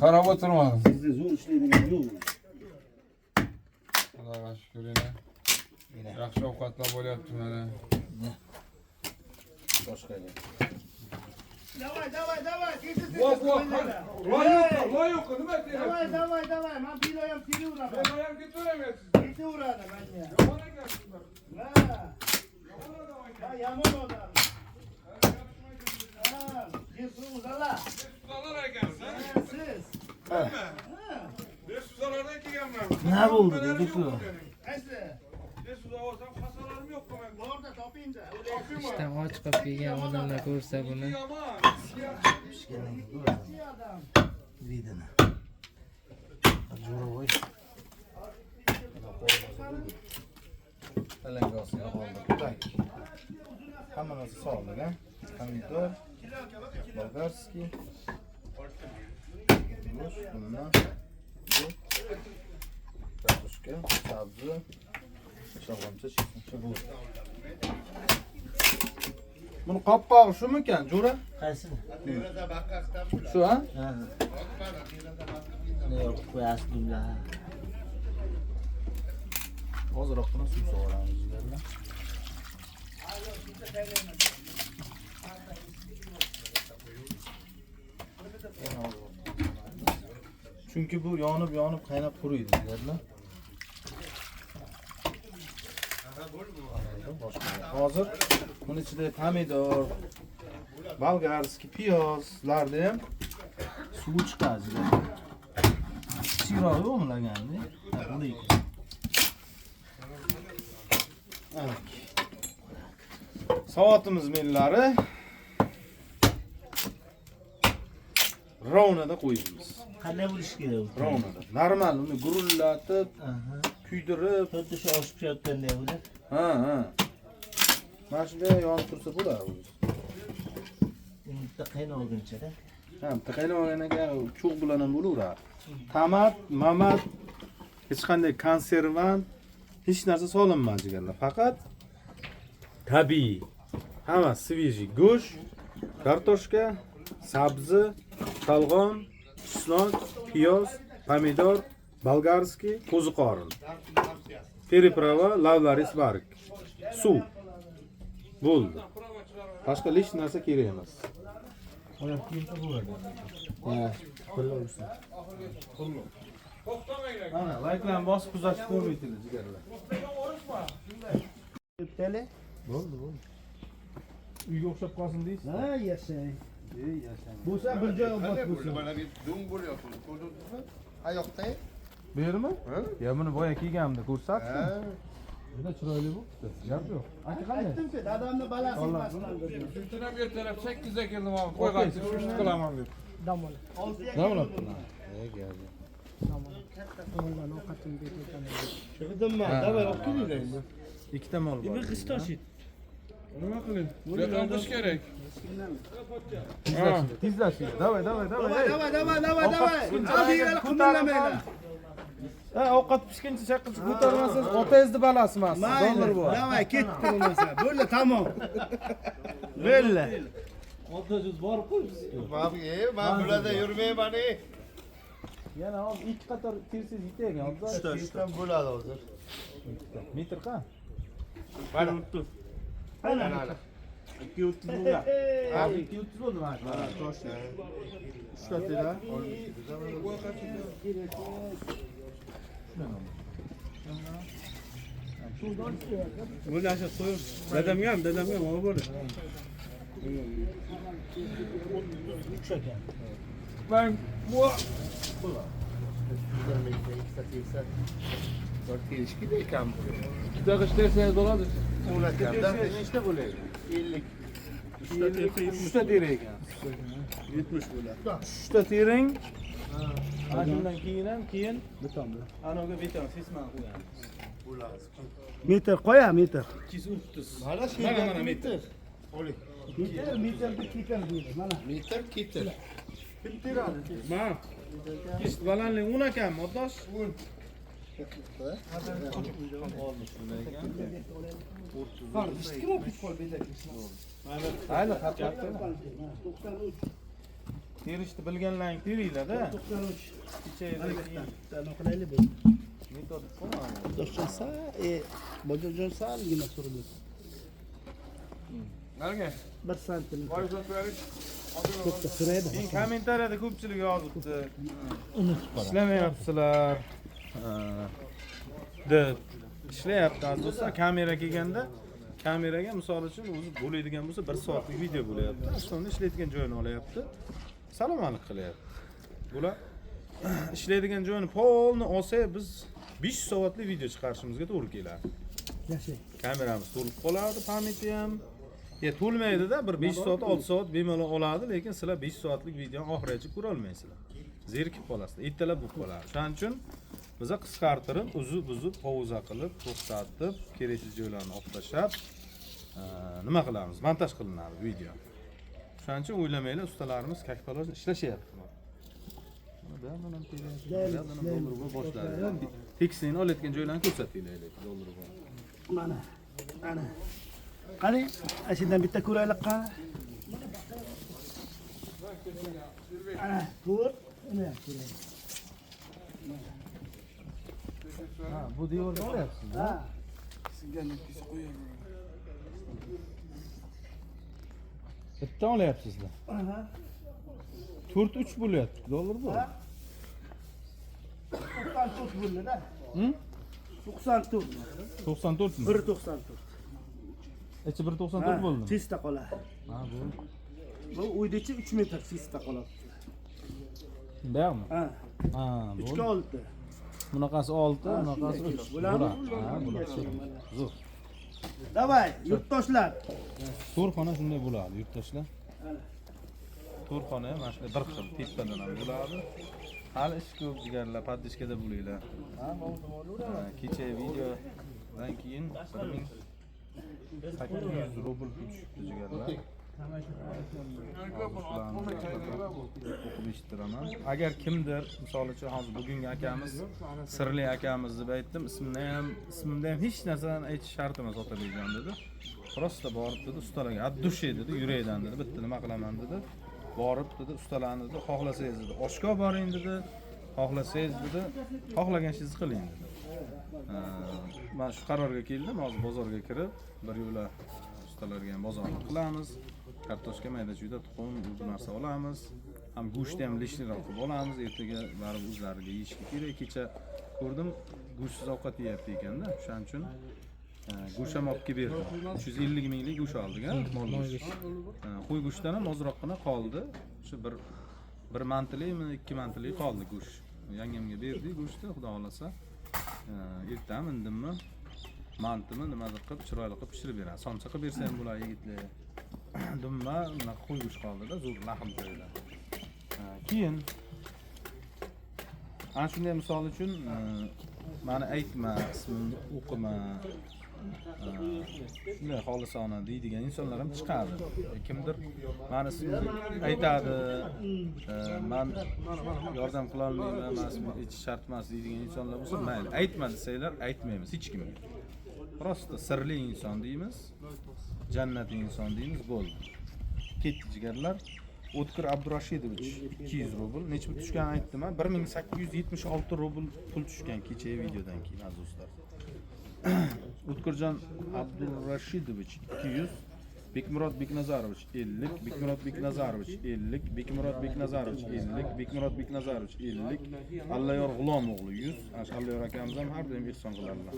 Qarab o'tirmadim. Sizda zo'r ishlaydigan yo'q. Allohga shukr yana. Yaxshi ovqatlar bo'lyapti mana. Boshqaga. Давай, давай, давай, ketib. Loyiq, nima deyapsiz? Давай, давай, давай. Men piloyam teraveradi. Men ham ketavermaysiz. Ketaveradi menga. Yomon ekansiz. Ha, yomon odam. Ha, Yesus Allah. Uzalar ekansiz. Siz. Ben suzalardan kelganman. Nima bo'ldi dedi-ku. Qaysi? Ben suza olsam hasarlarım yok mu? Borda toping-da. ishdan och qolib kelgan odamlar ko'rsa buni Yaman. Видно. Jo'ravoy. Alangosini oldik. Tak. Hamma narsa soldik, ha? Pomidor, bolgarskiy. Go'sht, bundan. Kartoshka, sabzi, sho'g'imcha, shiqincha bu. Buni qoppog'i shumikan, jo'ra? Qaysi? Shu, ha? Ha. Ne yo'q, qo'yasiz bunga. Ozroqgina suv solamiz sizlarga. Chunki bu yonib qaynab quriydi sizlarga. Hozir bunun ichida pomidor, bolgarskiy piyozlarni ham suvi chiqadi. Kichikroq yo'qmi laganda? Soatimiz millari rovnada qo'yamiz. Qanday bo'lishi kerak? Rovnada. Normal uni gurullatib, Aha. kuydirib, Xuddi shu oshib ketganday bo'ladi. ha. Mana shunday yonib tursa bo'ladi o'zi. Bitta qaynolguncha-da. Ha, bitta qaynamaganidan keyin cho'g' bilan ham bo'laveradi. Tomat, mamat, hech qanday konservant, hech narsa solinmadi jigarlar. Faqat tabiiy. Hamma svejiy go'sht, kartoshka, sabzi, shalg'om, chesnok, piyoz, pomidor, bolgarskiy, qo'ziqorin. Periprava, lavlaris barik. Suv. Bo'ldi. Boshqa hech narsa kerak emas. Oyoq kiyim bo'ladi. Ha. Ana, like'larni bosib kuzatib ko'rmaydilar jigarlar. Bittali. Bo'ldi. Uyga o'xshab qolsin deysiz? Ha, yashang. Yashang. Bo'lsa bir joyga bos bo'lsin. Bu yermi? Ya buni boya kiyganimda ko'rsatdim. Juda chiroyli bo'pti. Gap yo'q. Aka qanday? Aytdim-ku, dadamni balasi emasman dedi. Shundan bir taraf 8 ga keldim abi. Qo'ygancha shuni qilaman deb. Nima bo'libdi? Chiqdimman, davay olib kelinglar endi. Ikkita mol bor. Qiz toshit. Nima qiling? Buyoqdan qish kerak. Tezlashing. Davay. Davay. Hadi qimillamanglar. Ha, ovqat pishguncha chaqqisi ko'tarmasangiz, otangizni balasi emas. Dollar bor. Davay, ketdi bo'lmasa. Bo'ldi, tamom. Bo'ldi. Otajoz borib qo'yibsiz. Ben burada yürümeyeyim Yana hozir ikki qator tersiz yetagan. Üçten bo'ladi hozir. Metr qa? Mana. Ana. 230 bo'lgan. Ha, 230 bo'ldi mana shu. Uchta tera. Bo'ldi, asha qo'yib. Dadamga ham olib bo'ldi. Ben bu ikkita qish tersangiz bo'ladi. Nechta bo'ladi? 50. 3ta tera ekan. 70 bo'ladi. 3ta tering. Ana shundan keyin beton. Anaga beton sesman qo'yamiz. Metr qo'ya, metr. 230. Mana shu Mana metr. Meter deydi. Mana. Meter ketir. Kim teradi? Ma. Kist balandlik 10 ekanmi, o'rtosh? Var, işte kim o'qib qol bezakishni? Ayni xatda 93. terishni bilganlaring teringlar-da. 93. Ichaylik. Qilaylik bu. Metod qo'yamiz. Doshchansa, bojojonsa ligina suriladi. Nega? 1 santim. Boydan ko'rib. To'xta suraydi. Keyin kommentariyada ko'pchilik yozibdi. Ishlamayapsizlar. deb ishlayapti asosan kamera kelganda kameraga misol uchun o'zi bo'ladigan bo'lsa 1 soatlik video bo'layapti. Aslida ishlaydigan joyini olyapti. Salom alik qilyapti. Bular ishlaydigan joyini polni olsa biz 5 soatlik video chiqarishimizga to'g'ri keladi. Yashay. Kameramiz to'lib qoladi, pamyati ham. To'lmaydi-da, bir 5 soat, 6 soat bemalol oladi, lekin sizlar 5 soatlik videoni oxirigacha ko'ra olmaysizlar. Zerikib qolasizlar, ertalab bo'lib qoladi. Shuning uchun biza qisqartirib, uzib, pauza qilib, to'xtatib, kerakli joylarni olib tashlab, nima qilamiz? Montaj qilinadi video. Shuning uchun o'ylamanglar, ustalarimiz kakpalon ishlashyapti. Mana doldurib boshladi. Teksini olayotgan joylarni ko'rsatinglar, doldurib. Mana. Ana. Qani, ashidan bitta ko'raylik qani. Ana, ko'r. Ana, ko'raylik. Ha, bu devorda olyapsiz. Ha. Bitta olyapsizlar. Aha. 4-3 bo'lyapti. Dollar bu. 94 bo'ldi-da. Hı? 94. 94 mi? 194. Echi 194 bo'ldi. Chista qoladi. Ha, bu. Bu uydachi 3 metr chista qoladi. Buyermi? Ha. Ha, bu. 3 ga 6. Bunaqasi 6, bunaqasi 3. Bularmi? Ha, bular. Zo'r. Davay, yurtdoshlar. To'rxona shunday bo'ladi, yurtdoshlar. To'rxona ham mana shunday bir xil tepadan ham bo'ladi. Hali ish ko'p jigarlar, paddishkada bo'linglar. Kecha videodan keyin 1800 rubl tushibdi jigarlar. O'qib eshitiraman. Agar kimdir, misol uchun hozir bugungi akamiz, Sirli akamiz deb aytdim, ismimda ham hech narsani aytish shart emas Otabekjon dedi. Prosta borib dedi, ustalarga addushe dedi, yurakdan dedi, bitta nima qilaman dedi. Borib dedi, ustalarni dedi, xohlasangiz dedi, oshko boring dedi, xohlasangiz dedi, xohlagan ishingizni qiling dedi. Men shu qarorga keldim, hozir bozorga kirib, bir yo'la ustalarga ham bozorni qilamiz. Kartoshka, mayda chuyda, tuxum, bu narsa olamiz. Ham go'shtni ham lishniroq qilib olamiz. Ertaga baribir o'zlariga yeyishga kerak. Kecha ko'rdim, go'shtsiz ovqat yeyapti ekanda. Shuning uchun go'sht ham olib kelib berdim. 350 minglik go'sht oldik, mol go'sht. Qo'y go'shtdan ham ozroqgina qoldi. Shu bir mantilikmi, 2 mantilik qoldi go'sht. Yangamga berdik go'shtni, xudo xolasa. Ertami, indimmi? Mantimi nimadir qilib, chiroyli qilib pishirib beradi. Somsa qilib bersa ham bo'ladi yigitlar. Dumma, mana qo'y go'sht qoldi-da, zo'r lahm joyida. Keyin ana shunday misol uchun meni aytma, ismimni o'qima. Shunday xolisona deydigan insonlar ham chiqadi. Kimdir meni ismimni aytadi, men yordam qila olmayman, men ismimni aytish shart emas deydigan insonlar bo'lsa, mayli, aytma desanglar, aytmaymiz hech kimga. Prosta sirli inson deymiz. Jannatli inson deymiz, bo'ldi. Ketdi jigarlar. O'tkir Abdurashidovich 200 rubl. Necha pul tushganini aytdim, 1876 rubl pul tushgan kecha videodan keyin aziz do'stlar. O'tkirjon Abdurashidovich 200, Bekmurod Beknazarovich 50, Bekmurod Beknazarovich 50, Bekmurod Beknazarovich 50, Bekmurod Beknazarovich 50, Allayor G'ulom o'g'li 100. Allayor akamiz ham har doim ehson qiladilar.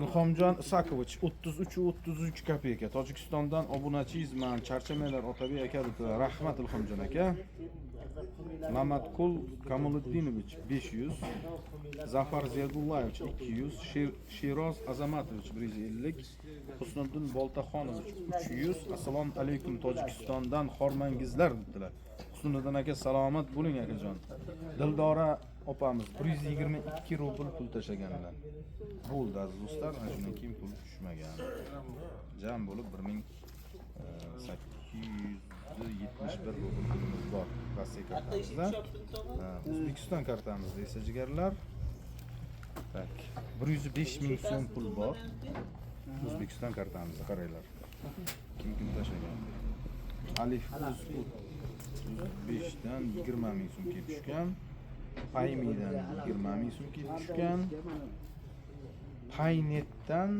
Ilhomjon Isakovich 33 kopeyka. Tojikistondan obunachizman, charchamanglar Otabek aka deb. Rahmat Ilhomjon aka. Mamadkul Kamoliddinowich 500, Zafar Ziyadullayevich 200, Shiroz Azamatovich 150, Husniddin Boltaxonovich 300. Assalomu alaykum, Tojikistondan xormangizlar dedilar. Husniddin aka salomat bo'ling akajon. Dildora opamiz 122 rubl pul tashlaganlar. Bo'ldi aziz do'stlar, ana shundan keyin pul tushmagan. Jam bo'lib 1871 rubl pulimiz bor Rossiya kartamizda. O'zbekiston kartamizda esa jigarlar tak 105 ming so'm pul bor. O'zbekiston kartamizda qaranglar. Kim tashlagan? Alif Uz 5 dan 20 ming so'm kelib tushgan. Paymidan 20 ming so'm kelib tushgan. Paynetdan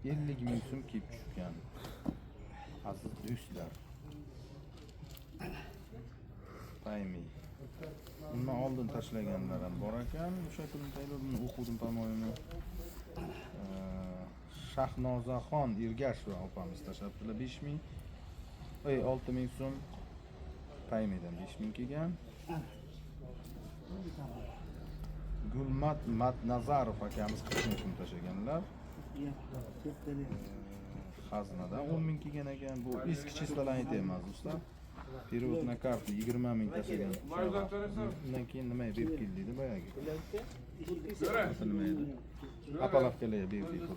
50 ming so'm kelib tushgan. Aziz do'stlar. Paymi. Undan oldin tashlaganlar ham bor ekan. O'sha kuni tayyorni o'qidim tamoyilni. Shahnozaxon Ergasheva opamiz tashlabdilar 5 ming. 6 ming so'm. Paymidan 5 ming kelgan. Gulmat Matnazarov akamiz 40 ming so'm tashlaganlar. Xaznadan 10 ming kelgan ekan. Bu eski chislalarni aytamiz do'stlar. Перевод на карту 20 ming tashlagan. Undan keyin nima berib keldi dedi boyagi. Nima edi? Apalavkalarga berib keldi.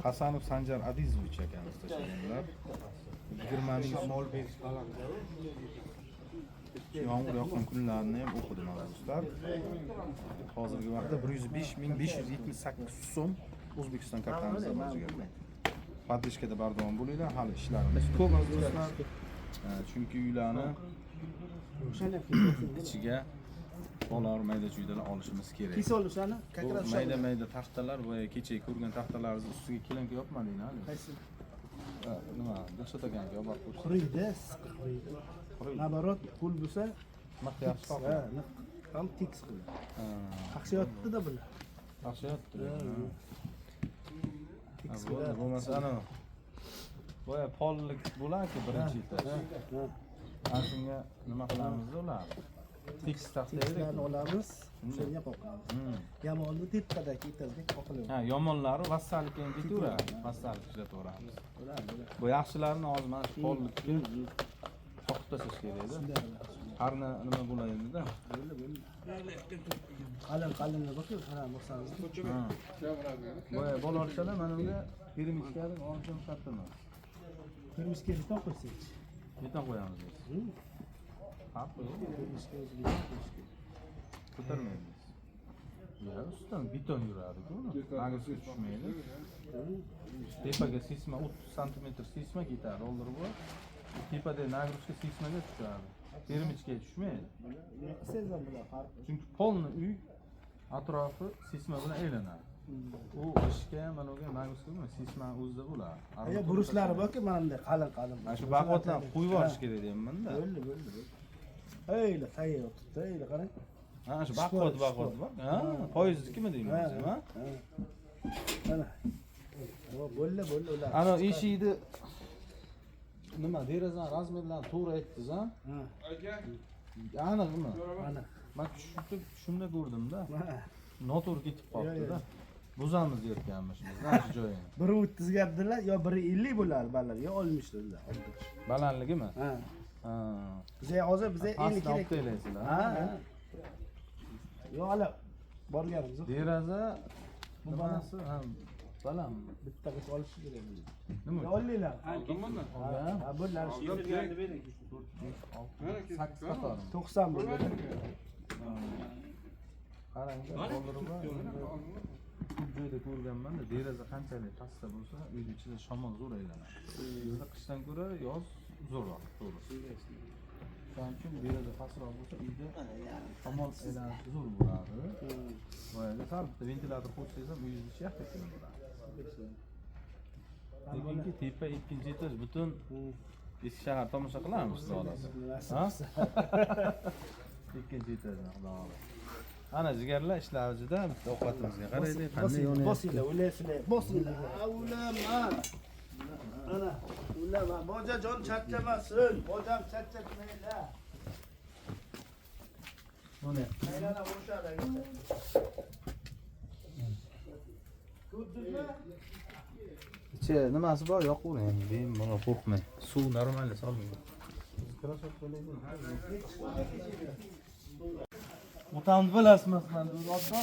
Hasanov Sanjar Adizovich akamiz tashlaganlar. 20 ming mol berish qalam. Yomg'ir yoqqan kunlarni ham o'qidim do'stlar. Hozirgi vaqtda 105.578 so'm O'zbekiston kartamizda bor jigarlar. Podlishkada bardavom bo'linglar, hali ishlarimiz ko'p do'stlar. Chunki uylarni ichiga bolar mayda-chuydalar olishimiz kerak. Kisol o'shani, kakras Mayda taxtalar va kecha ko'rgan taxtalaringiz ustiga kelinka yopmadinglar. qaysi? Nima? Dilshod akanga yopib qo'ysiz. Quriydi, naborot pul bo'lsa, Maqta yaxshi ha, topadi. ham tiks pul. Qaqshyapti-da bular. Yaxshiyapti. Tiks Bo'lmasa ana boya pollik bo'lar-ku birinchi etaj. Ana shunga nima qilamiz ular? Tiks taxtaylik. olamiz, o'shanga qo'yamiz. Yomonni tepadagi etajga qo'yamiz. Ha, yomonlari vassallikka ham ketaveradi. Vassallik ishlataveramiz. Bu yaxshilarni hozir mana shu pollikka qoqib tashlash kerak-da. Har nima bo'ladi-da. Qalin bakib, qara bo'lsangiz. Boya bolorchalar mana bunga pirimichkaning olishim shart emas. Pirimichka beton qo'ysak. Beton qo'yamiz biz. Ko'tarmaymiz. Ya, ustidan beton yuradi-ku. Nagizga tushmaydi. Tepaga sisma 30 sm sisma ketadi, oldirib qo'y. Tepada nagizga sismaga tushadi. Pirimichkaga tushmaydi. Sezam bular farq. Chunki polni uy atrofi sisma bilan aylanadi. U ishga mana bunga nagizga sisma o'zida bo'ladi. Aya burushlari borku, mana bunday qalin. Mana shu baqotlarni qo'yib yuborish kerak deyapman-da. Bo'ldi. Eyla tayyor tutdi, eyla qarang. Ha, shu baqot bor. Ha, poyezdnikimi deymiz, ha? Mana. Bo'ldi ular. Ana eshikni nima, derazani razmerlarini to'g'ri aytdingiz, ha? Aniq nima? Mana. Men shunda ko'rdim-da. Noto'g'ri ketib qolibdi-da. Buzamiz deyotganmiz biz, shu joyini. Biri 30 ga dedilar, yo biri 50 bo'lar baland, yo 60 dedilar. Balandligimi? Ha. Ha. Bizga hozir 50 kerak. Deylasizlar. Ha. Yo hali borganmiz. Deraza nimasi? Ha, baland. Bittagacha olish kerak. Nima? Yo olinglar. Ha, bo'lar. 8 qator. 90 bo'ldi. Qaranglar, oldirib joyda ko'rganman-da, deraza qanchalik pastda bo'lsa, uyning ichida shamol zo'r aylanadi. Bizda qishdan ko'ra yoz zo'rroq, to'g'ri. Shuning uchun deraza pastroq bo'lsa, uyda shamol aylanishi zo'r bo'ladi. Boyaga sal bitta ventilyator qo'ysangiz ham uyingiz ichi yaxshi bo'ladi. Lekin tepa 2-etaj butun eski shahar tomosha qilamiz, xudo xolasa. Ha? 2-etajdan, xudo xolasa. Ana jigarlar ishlar juda bitta ovqatimizga qaraylik, qanday yonyapti. Bosinglar, bosinglar. Ulaman. Ana, ulaman. Bojajon charchamasin. Bojam charchatmaylar. Mana. Aylana bo'shadi. Ko'rdingmi? Ichi nimasi bor, yoqavering, bemalol qo'rqmang. Suv normal soling. Otamni bilasizmi man otda?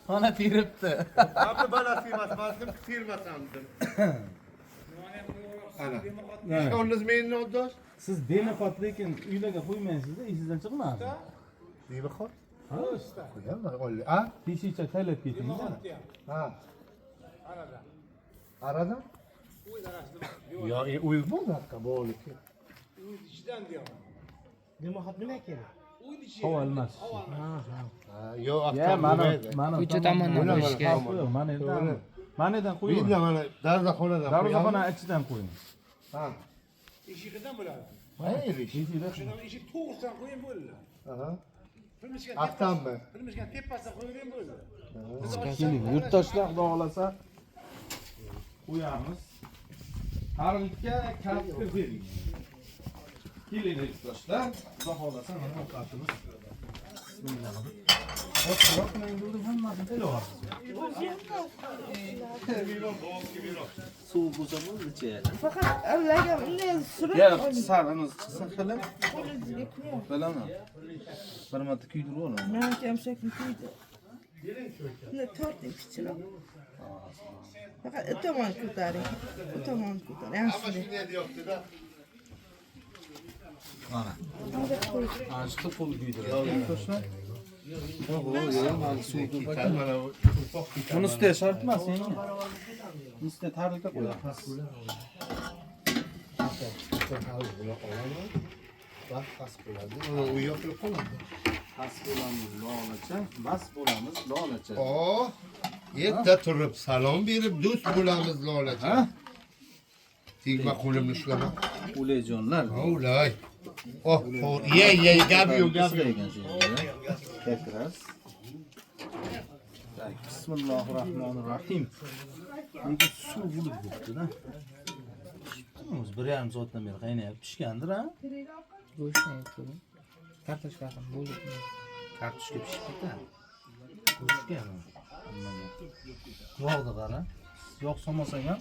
Mana teribdi. Hamda balasi emas, mazlum termasam dedim. Ana. Ishonsiz meni oddosh? Siz demokrat lekin uylarga qo'ymaysiz-da, esingizdan chiqmadi. Nima xor? Ha? Qo'yganman, olli. Ha? Peshicha taylab keting-da. Ha. Arada? Ya, uy bu dakika bo'lik. Nima xat nima kerak? Havo almas. Yo, Ya, mana Ko'cha tomondan qo'yish kerak. Mana edan qo'ying. Uyda mana darvozaxonadan. Darvozaxona ichidan qo'ying. Ha. Eshigidan bo'ladi. Hayır ish. Eshik to'g'ridan qo'ying bo'ldi. Aha. Aftanmi? Bilmishga tepasidan qo'ying bo'ldi. Keling, yurtdoshlar xudo xolasa qo'yamiz. Har ikki katta bering. Keling yurtdoshlar, xudo xolasa mana ovqatimiz. Bismillah. Xo'p, men bo'ldim hammasini tayyorlab. Suv bo'lsa bo'ldi-chi. Faqat avvaliga unday surib Ya, sarimiz qilsa qilib. Bilaman. Bir marta kuydirib olaman. men kamshakni kuydi. Buni torting kichikroq. Faqat tomon ko'taring. Tomon ko'taring. Yaxshi. Ne diyordu? Mana. Ana shu qo'l kuydiradi. Buni ustiga shart emas, endi. Ustiga tarlika qo'yamiz. Bak pas ko'radi. U yo'q qoladi. Pas bo'lamiz lolacha, mas bo'lamiz lolacha. Oh, erta turib salom berib do'st bo'lamiz lolacha. Tegma qo'limni ushlama. Ulejonlar. Olay. Oh, ye gap yo'q, gap yo'q. Tekrar. Bismillahirrohmanirrohim. Lekin suv bo'lib ketdi-da. O'z 1,5 soatdan beri qaynayib pishgandir, ha? Go'shtni aytdim. Kartoshkasini bo'lib. Kartoshka pishib ketadi. Go'shtga. Yog'ni qara. Yog' solmasang ham.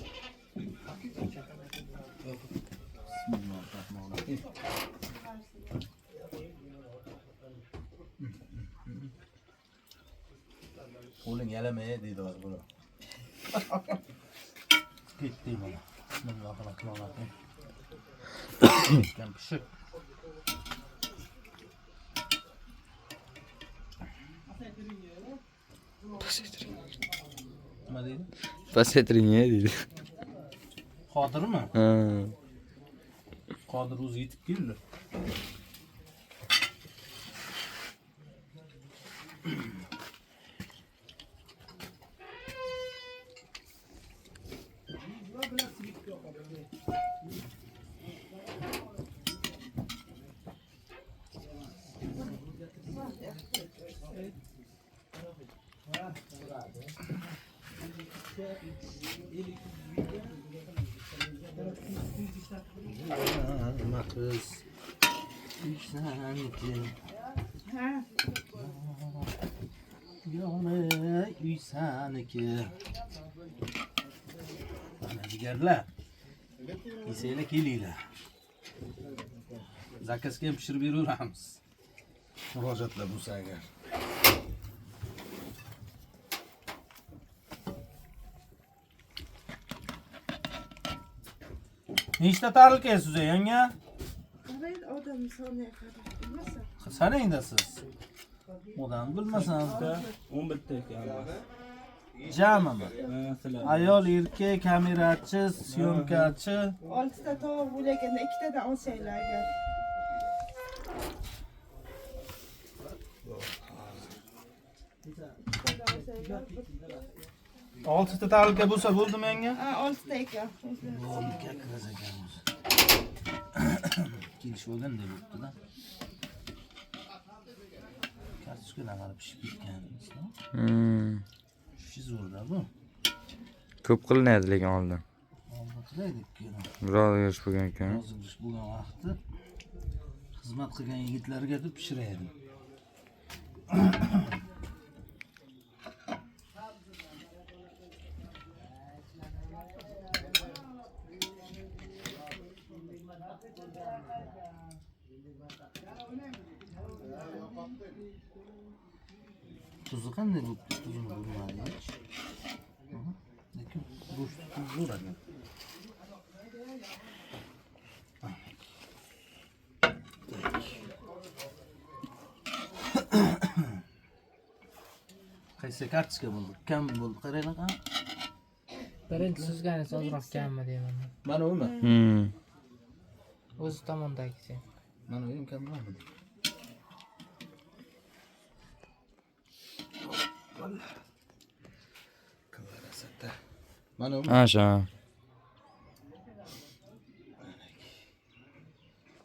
Bismillahirrohmanirrohim. Qo'ling yalamay deydi hozir bular. Ketdi mana. Bismillahirrohmanirrohim. Kam pishib. Nima deydi? Passetringa deydi. Qodirmi? Ha. Qodir o'zi yetib keldi. Nima qiz? Uysaniki. Ha. Yomay uysaniki. Mana jigarlar. Yesanglar kelinglar. Zakazga ham pishirib beraveramiz. Murojaatlar bo'lsa agar. Nechta tarilkaysiz yanga? Qarang, odam soniga qarab. Bilmasa. Sanangda siz. Odam bilmasanizda 11 ta ekan. jamimi? Ayol, erkak, kamerachi, syomkachi. 6 ta tovuq bo'lganda 2 tadan olsanglar agar. Oltita tarilka bo'lsa bo'ldimi yanga? Ha, 6 ta ekan. Kelishib olganday bo'libdi-da. Kartoshkalar hali pishib ketgan. Shu zo'rda bu. Ko'p qilinadi lekin oldin. Oldin qilaydik. Biroz yosh bo'lgan ekan. Hozir ish bo'lgan vaqtda xizmat qilgan yigitlarga deb pishiraydim. Tuzu qanday bu tuzini bilmadim hiç. Lekin go'sht tuzi bo'ladi. Qaysi kartochka bo'ldi? Kam bo'ldi. Qaranglar. Birinchi suzganicha ozroq kammi deyman. Mana umi. O'zi tomondagicha. Mana u ham kamroqmi? Mana umi. Asha.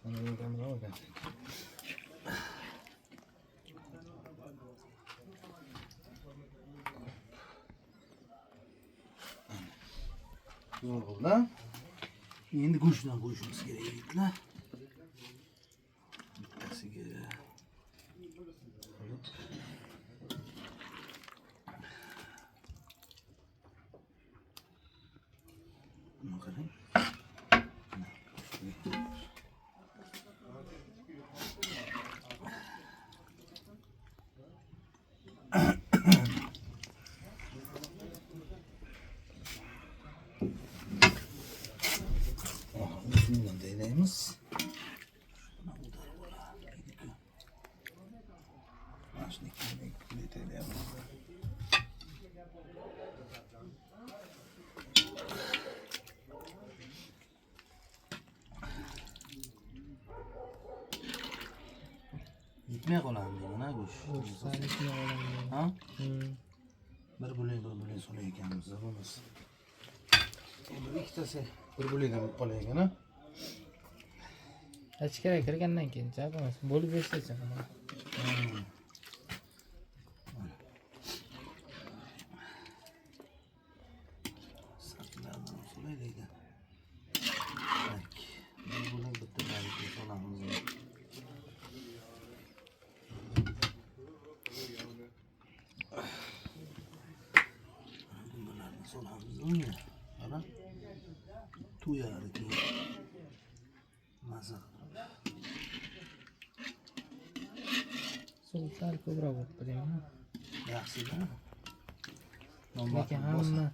Mana u kamroq. Zo'r bo'ldi. Endi go'shtdan qo'yishimiz kerak yigitlar. Bittasiga buni qarang. Bundan deneyimiz. Yetmay qoladi mana go'sht. Ha? Bir bo'lak solar ekanmiz, bo'lmasa. Endi ikkitasi bir bo'lakdan qolay ekan-a? Ichkariga kirgandan keyin chaqamiz. Bo'lib bersa-chi. Sartlardan solay deydi. Bak, bir bo'lak bitta baraka solamiz. Bularni solamiz unga. Mana to'yar ekan. Maza. Suv sal ko'proq bo'lib qo'yaymi? Yaxshi-da. Lekin hamma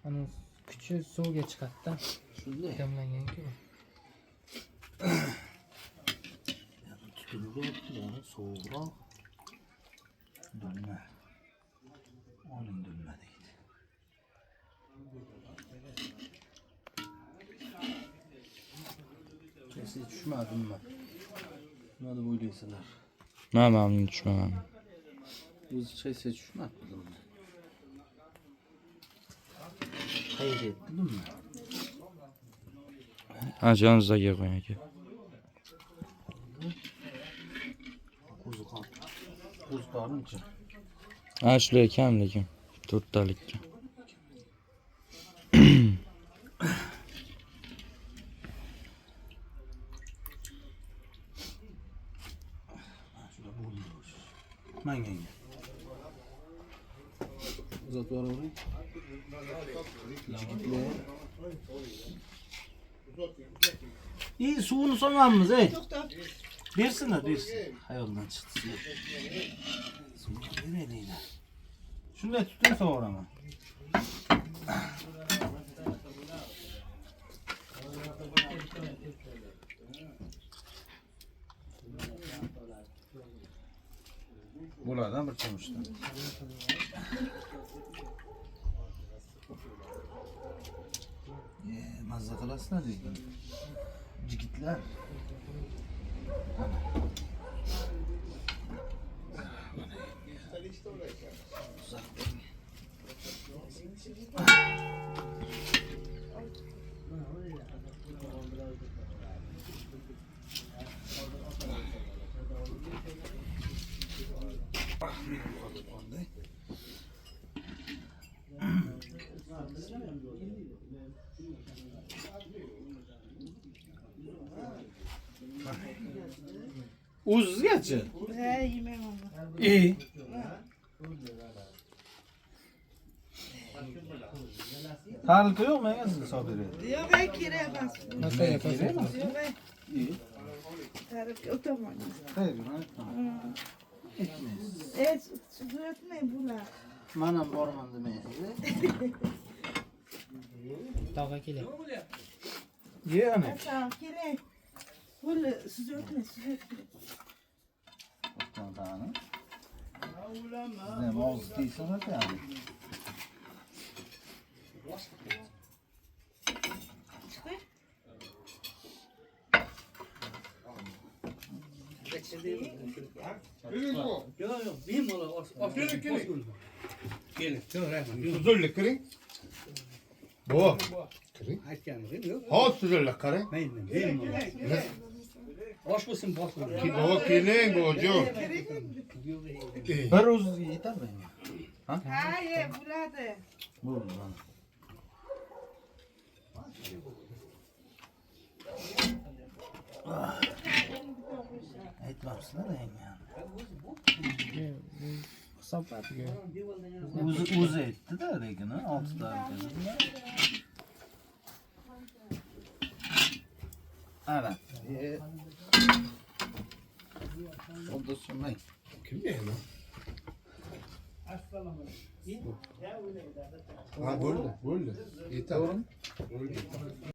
ana kuchi suvga chiqadi-da. Shunday. Damlangan-ku. Tutilib, sovuqroq. Dumma. Oling dumma deydi. Qaysi tushmadimmi? Nima deb o'ylaysizlar? Men tushmadim. O'zi qaysi tushmadimmi? Qayerga yetdimmi? Jonimizga qo'ying aka. Qo'ziqoq. Qo'ziqoqni-chi? Shular kam lekin 4 talikka. Manganga. Uzatib yuravering. Suvini solamiz, ey. Bersinlar, bersin. Hayoldan chiqdi. Suvni bermaydilar. Shunday tutib so'raman. Bulardan bir cho'mishdan. Mazza qilasizlar degan. Yigitlar. O'zizgachi? Yemeyim onu. İyi. Tarifı yok mu? Ya size sabır edin. Yok ben kiremez. Nasıl yaparsın? Yok ben İyi. tarif otamam. Hayır, tamam. Etmez. Su etmeyin bular. Manam borman demaysiz. Tog'a keling. Yani. Tamam keling. Böyle siz etmeyin, siz etmeyin. To'xtatani. Sizdan og'iz tiysin o'tadi. Suzurlik kiring. Bu. Kiring. Hozir suzurlik qarang. Osh bo'lsin, bosh bo'lsin. Bu keling bujo. Bir o'zizga yetarmi? Ha, bo'ladi. Bo'ldi. Aytmabsizlar endi. Hisobatiga. O'zi aytdi-da, lekin 6 ta ekan. Ana. Oldu sunmay. Kim yani? Ha, bo'ldi. Yeter. Bo'ldi.